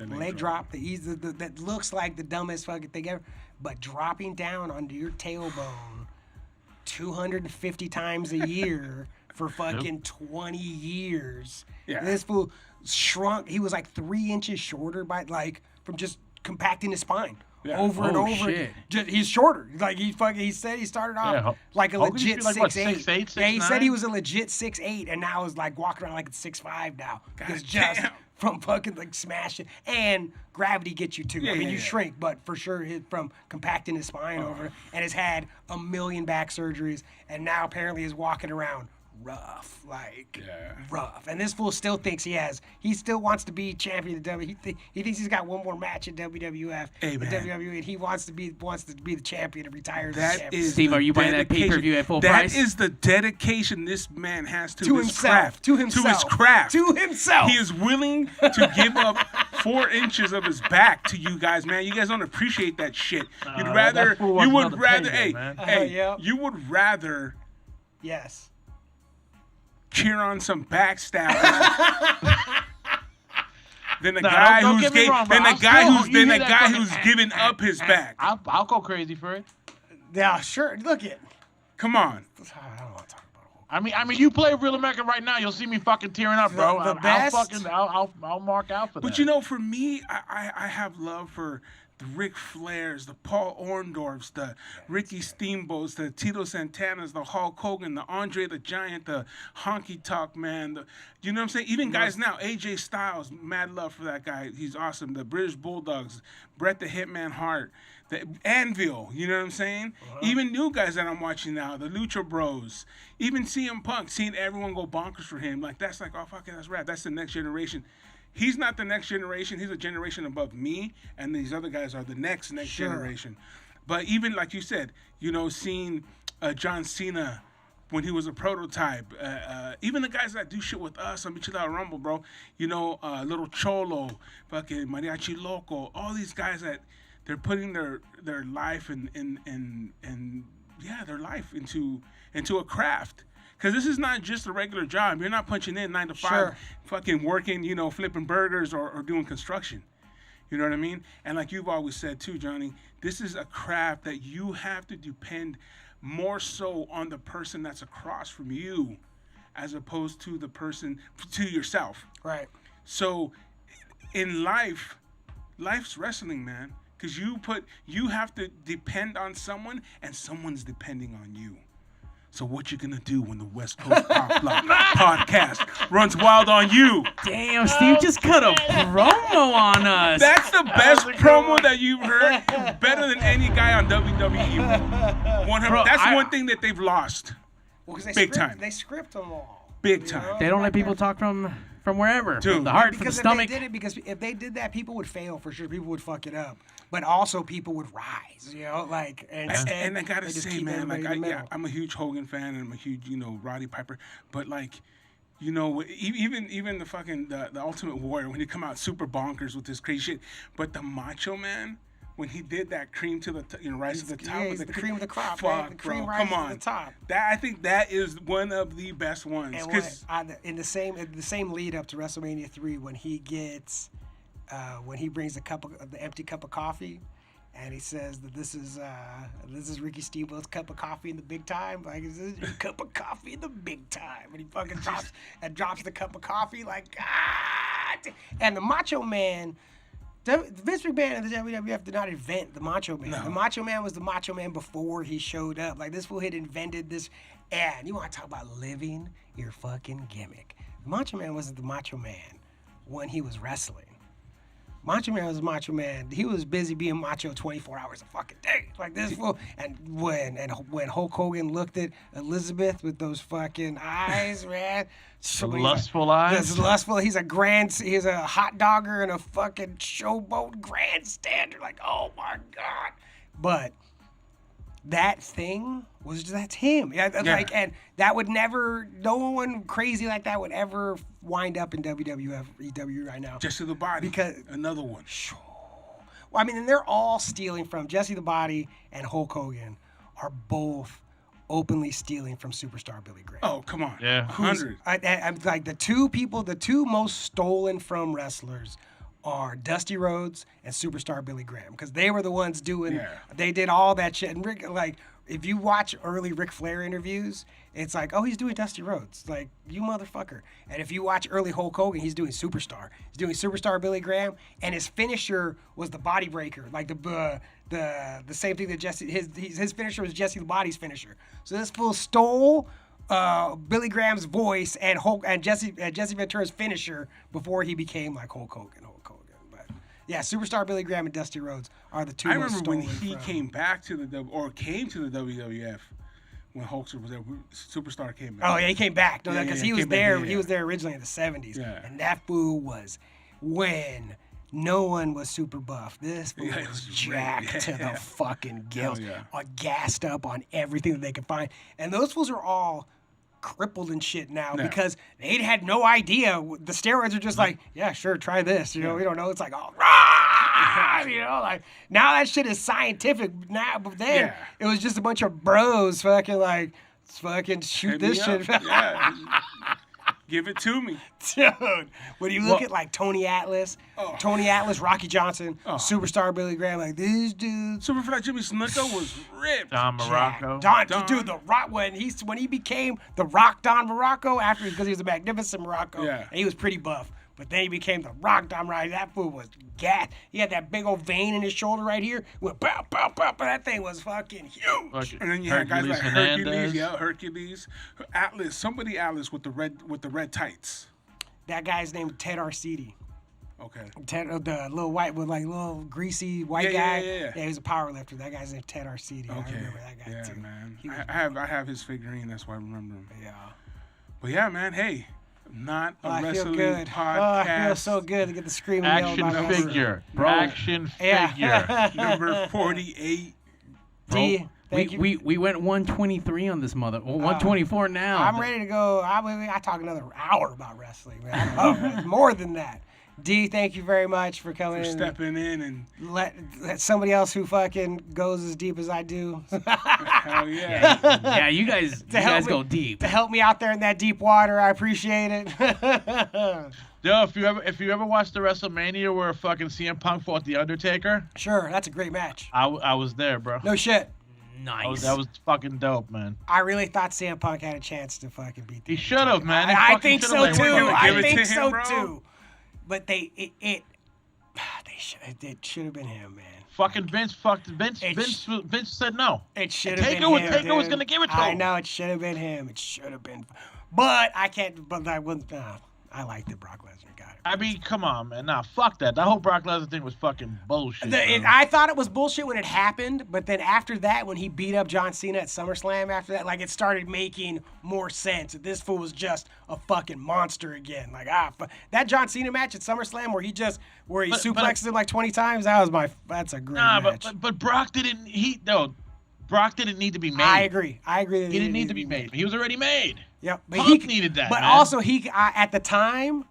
leg drop, that looks like the dumbest fucking thing ever, but dropping down onto your tailbone 250 times a year for fucking 20 years. Yeah. This fool shrunk. He was like 3 inches shorter from just compacting his spine. Yeah. Over and Oh, over. shit. He's shorter. Like he said he started off like a Hogan legit used to be like, 6'8". 6'8", Yeah, he said 6'9"? he was a legit 6'8", and now is like walking around like a 6'5" now. Because just damn. from fucking like smashing, and gravity gets you too. I mean, you shrink, but for sure from compacting his spine over, and has had 1 million back surgeries, and now apparently is walking around rough, rough. And this fool still thinks he still wants to be champion of WWE. He thinks he's got one more match at WWF, WWE, and he wants to be the champion and retire as That champion. is Steve, the are you buying that dedication. pay-per-view at full price? That is the dedication this man has to his himself, craft. to himself, To his craft. to himself. He is willing to give up 4 inches of his back to you guys, man. You guys don't appreciate that shit. You'd rather, that fool wants you would another rather, payday, man. you would rather Yes. cheer on some backstabbers than a Nah, guy don't who's get me wrong, bro. who's giving up his back. I'll go crazy for it. Yeah, sure. Look it. Come on. I don't want to talk about Hulk. I mean, you play Real American right now, you'll see me fucking tearing up, bro. The best- I'll mark out for that. But you know, for me, I have love for the Ric Flairs, the Paul Orndorffs, the Ricky Steamboats, the Tito Santanas, the Hulk Hogan, the Andre the Giant, the Honky Tonk Man. You know what I'm saying? Even guys now, AJ Styles, mad love for that guy. He's awesome. The British Bulldogs, Bret the Hitman Hart, the Anvil. You know what I'm saying? Even new guys that I'm watching now, the Lucha Bros. Even CM Punk, seeing everyone go bonkers for him. Like, that's like, oh, fucking, that's rad. That's the next generation. He's not the next generation. He's a generation above me, and these other guys are the next generation. But even like you said, you know, seeing John Cena when he was a prototype, even the guys that do shit with us on Michilada Rumble, bro. You know, Little Cholo, fucking Mariachi Loco, all these guys that they're putting their life their life into a craft. Because this is not just a regular job. You're not punching in 9 to 5, fucking working, you know, flipping burgers or doing construction. You know what I mean? And like you've always said too, Johnny, this is a craft that you have to depend more so on the person that's across from you as opposed to the person, to yourself. Right. So in life's wrestling, man. Because you have to depend on someone and someone's depending on you. So what you gonna do when the West Coast Pop Block podcast runs wild on you? Damn, Steve just cut a promo on us. That's the best promo that you've heard. Better than any guy on WWE. 100. That's one thing that they've lost. Well, because Big time. They script them all. Big time. They don't let people talk from wherever. Dude. From the heart, from the Because stomach. if they did that, people would fail for sure. People would fuck it up, but also people would rise. You know, like and I gotta they just say, keep man, like everybody in the middle. I'm a huge Hogan fan and I'm a huge, you know, Roddy Piper, but like, you know, even the fucking the Ultimate Warrior when he come out super bonkers with this crazy shit, but the Macho Man when he did that cream to the rise to the top, he's the cream of the crop. Fuck, Man. The cream bro, rises come on. to the top. I think that is one of the best ones. And in the same lead up to WrestleMania 3, when he gets when he brings the empty cup of coffee, and he says that this is Ricky Steamboat's cup of coffee in the big time. Like, is this your cup of coffee in the big time? And he fucking drops the cup of coffee like, God. And the Macho Man. Vince McMahon and the WWF did not invent the Macho Man. No. The Macho Man was the Macho Man before he showed up. Like, this fool had invented this. And you want to talk about living your fucking gimmick. The Macho Man wasn't the Macho Man when he was wrestling. Macho Man was Macho Man. He was busy being macho 24 hours a fucking day. Like this fool. And when Hulk Hogan looked at Elizabeth with those fucking eyes, man. Lustful eyes. This lustful. He's a hot dogger and a fucking showboat grandstander. Like, oh my God. But that thing that's him. Like, and that would never, no one crazy like that would ever wind up in WWF, EW right now. Jesse the Body, because another one. Well, I mean, and they're all stealing from Jesse the Body and Hulk Hogan are both openly stealing from superstar Billy Graham. Oh, come on. Yeah. 100. I'm like the two most stolen from wrestlers are Dusty Rhodes and superstar Billy Graham, because they were the ones they did all that shit. And Rick, like, if you watch early Ric Flair interviews, it's like, oh, he's doing Dusty Rhodes, like, you motherfucker. And if you watch early Hulk Hogan, he's doing Superstar. He's doing Superstar Billy Graham, and his finisher was the Body Breaker, like the same thing that Jesse his finisher was Jesse the Body's finisher. So this fool stole Billy Graham's voice and Jesse Ventura's finisher before he became like Hulk Hogan. But yeah, Superstar Billy Graham and Dusty Rhodes are the two. I most remember when stolen he from. came back to came to the WWF when Hulkster was there. Superstar came back. Oh yeah, he came back. No, because he was there. Back, He was there originally in the '70s, Yeah. and that fool was when no one was super buff. This fool Yeah, was it was jacked ripped. to the fucking gills, yeah. Gassed up on everything that they could find, and those fools are all crippled and shit now because they had no idea. The steroids are just like, yeah, sure, try this. You know, we don't know. It's like, oh, rah! You know, like now that shit is scientific now, but then it was just a bunch of bros fucking like, fucking shoot Hit this me shit. up. Yeah. Give it to me. Dude, when you look at like Tony Atlas, Rocky Johnson, Superstar Billy Graham, like these dudes. Superfly Jimmy Snuka was ripped. Don Morocco. Dude, the Rock when he became the Rock Don Morocco after because he was a magnificent Morocco, and he was pretty buff. But then he became the Rock Dominant. That fool was gas. He had that big old vein in his shoulder right here. Went pow, pow, pow. That thing was fucking huge. And then you had guys like Hernandez. Hercules, Atlas, Atlas with the red tights. That guy's named Ted Arcidi. Okay. Ted, the little white with like little greasy white guy. Yeah, he was a power lifter. That guy's named Ted Arcidi. Okay. I remember that guy too. Man. He was- I have his figurine. That's why I remember him. Yeah. But yeah, man. Hey, not a I feel wrestling good. podcast. Oh, I feel so good to get the screaming yell Action about wrestling. figure. Bro. Action figure. Number 48. D, thank you. We went 123 on this mother. Well, 124 now. I'm ready to go. I talk another hour about wrestling, man. Oh, more than that. D, thank you very much for coming For in. stepping in and Let somebody else who fucking goes as deep as I do hell yeah. Yeah, you guys help me- go deep. to help me out there in that deep water. I appreciate it. Yo, if you ever watched the WrestleMania where fucking CM Punk fought the Undertaker, Sure, that's a great match. I was there, bro. No shit. Nice. That was fucking dope, man. I really thought CM Punk had a chance to fucking beat the He should have, man. He I fucking think should've, so like, too. we're gonna I give it think to so him, bro. too. But it should have been him, man. Fucking Vince said no. It should have been Taker was- him. Taker was dude. gonna give it to I him. know it should have been him. It should have been. But I can't. But I wouldn't. I like that Brock Lesnar got it. I mean, come on, man. Nah, fuck that. That whole Brock Lesnar thing was fucking bullshit. bro. I thought it was bullshit when it happened, but then after that, when he beat up John Cena at SummerSlam, after that, like it started making more sense. This fool was just a fucking monster again. Like that John Cena match at SummerSlam where he But- suplexes him like 20 times. That's a great Nah, match. but Brock didn't. Brock didn't need to be made. I agree. That He didn't need to be made. He was already made. Yep. But Punk needed that, But man. also, at the time,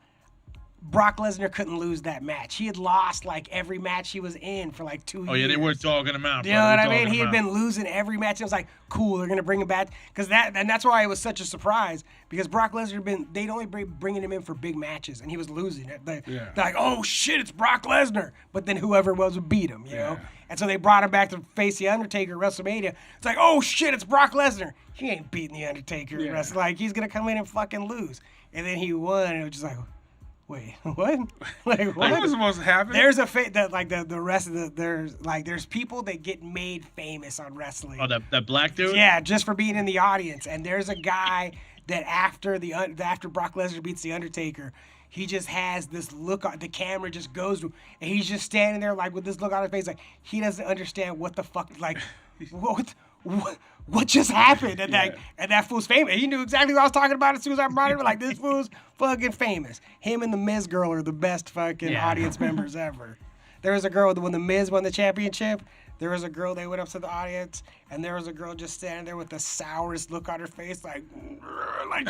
Brock Lesnar couldn't lose that match. He had lost like every match he was in for like 2 years. Oh yeah, they were dogging him out. You know what I mean? He had been losing every match. It was like, cool, they're gonna bring him back that's why it was such a surprise because Brock Lesnar they'd only be bringing him in for big matches and he was losing it. They're like, oh shit, it's Brock Lesnar. But then whoever it was would beat him, you know. And so they brought him back to face the Undertaker at WrestleMania. It's like, oh shit, it's Brock Lesnar. He ain't beating the Undertaker. Like he's gonna come in and fucking lose. And then he won, and it was just like, wait, what? Like what? What was supposed to happen? There's the rest of there's people that get made famous on wrestling. Oh, that black dude. Yeah, just for being in the audience. And there's a guy that after Brock Lesnar beats the Undertaker, he just has this look on the camera just goes to, and he's just standing there like with this look on his face, like he doesn't understand what the fuck, like what just happened, and and that fool's famous. He knew exactly what I was talking about as soon as I brought it up. Like this fool's fucking famous. Him and the Miz girl are the best fucking audience members ever. There was a girl when the Miz won the championship. There was a girl, they went up to the audience, and there was a girl just standing there with the sourest look on her face, like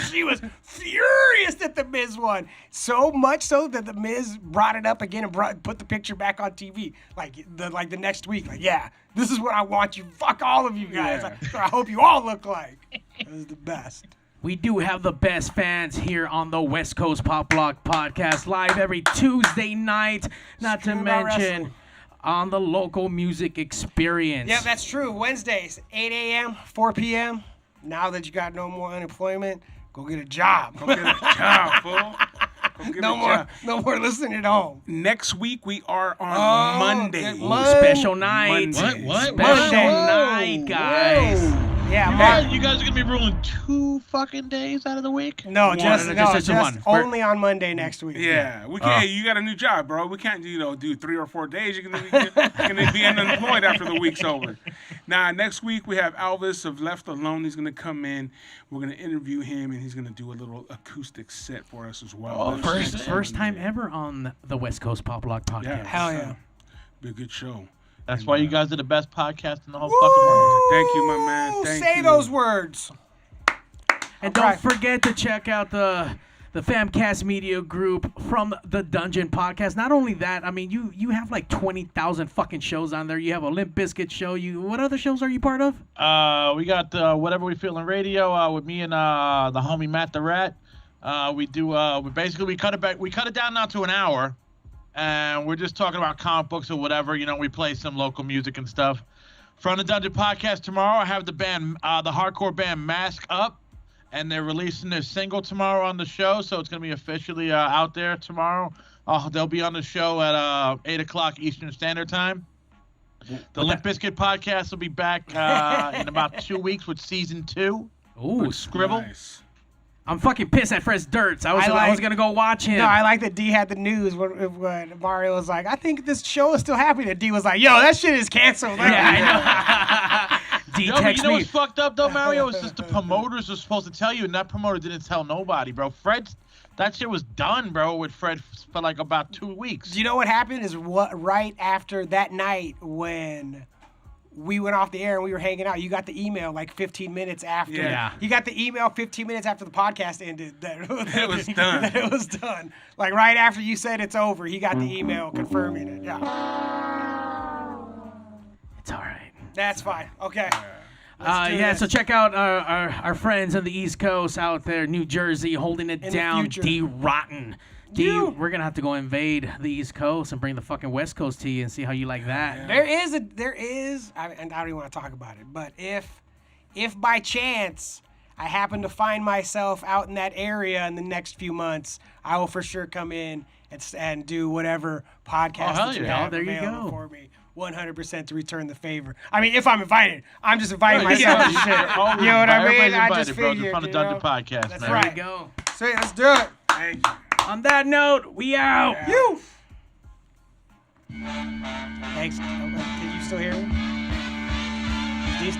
she was furious that the Miz won. So much so that the Miz brought it up again and put the picture back on TV, like the next week. Like, yeah, this is what I want you. Fuck all of you guys. Like, I hope you all look like. It was the best. We do have the best fans here on the West Coast Pop Block Podcast, live every Tuesday night. Not to Scream about mention wrestling. on the local music experience. Yeah, that's true. Wednesdays, 8 a.m., 4 p.m. Now that you got no more unemployment, go get a job. Go get a job, fool. Go get a job. No more listening at home. Next week we are on Monday. Special night. Monday. What? Special Whoa. night, guys. Yeah, You guys are gonna be ruling 2 fucking days out of the week? No, just one. only on Monday next week. Yeah, we can't. Hey, you got a new job, bro. We can't, do 3 or 4 days. You're gonna be unemployed after the week's over. Now, next week we have Alvis of Left Alone. He's gonna come in. We're gonna interview him, and he's gonna do a little acoustic set for us as well. First time ever on the West Coast Pop Block Podcast. Yeah, Hell yeah. Be a good show. That's why you guys are the best podcast in the whole fucking world. Thank you, my man. Thank Say you. those words. And don't forget to check out the Famcast Media Group from the Dungeon Podcast. Not only that, I mean, you have like 20,000 fucking shows on there. You have a Limp Bizkit show. What other shows are you part of? We got Whatever We Feel in Radio with me and the homie Matt the Rat. We cut it back. We cut it down now to an hour, and we're just talking about comic books or whatever. We play some local music and stuff. From the Dungeon Podcast tomorrow, I have the band, the hardcore band Mask Up, and they're releasing their single tomorrow on the show, so it's gonna be officially out there tomorrow. They'll be on the show at 8 o'clock Eastern Standard Time. The Limp Bizkit podcast will be back in about 2 weeks with season 2. Ooh, Scribble. Nice. I'm fucking pissed at Fred Durst. I was gonna go watch him. No, I like that D had the news when Mario was like, I think this show is still happening. And D was like, yo, that shit is canceled. I know. D Yo, but text you know me. what's fucked up though, Mario? It's just the promoters were supposed to tell you, and that promoter didn't tell nobody, bro. That shit was done, bro, with Fred for like about 2 weeks. Do you know what happened? Is right after that night when we went off the air and we were hanging out, you got the email like 15 minutes after. Yeah. You got the email 15 minutes after the podcast ended that It was done. that it was done. Like right after you said it's over, he got the email confirming it. Yeah. It's all right. That's fine. Okay. Let's do Yeah, this. so check out our friends on the East Coast out there, New Jersey, holding it In the down. future. D Rotten. D, You. we're gonna have to go invade the East Coast and bring the fucking West Coast to you and see how you like that. There is, and I don't even want to talk about it, but if by chance I happen to find myself out in that area in the next few months, I will for sure come in and do whatever podcast hell that you yeah. have There you available go. for me. 100% to return the favor. I mean, if I'm invited, I'm just inviting Yeah, myself yeah, to shit. you're always You know what I invited. mean? I Everybody's just invited, bro. figured. It's on the you Dungeon know? Podcast, That's man. right. There you go. Sweet, let's do it. Thank you. On that note, we out. You. Thanks. Can you still hear me? Is these-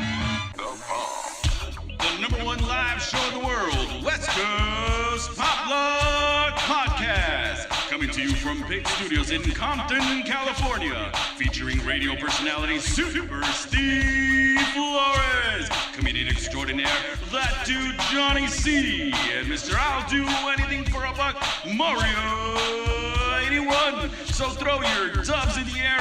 The #1 live show in the world, West Coast Pop Log Podcast. Coming to you from Big Studios in Compton, California. Featuring radio personality Super Steve Flores. Comedian extraordinaire, that dude Johnny C. And Mr. I'll Do Anything for a Buck, Mario 81. So throw your dubs in the air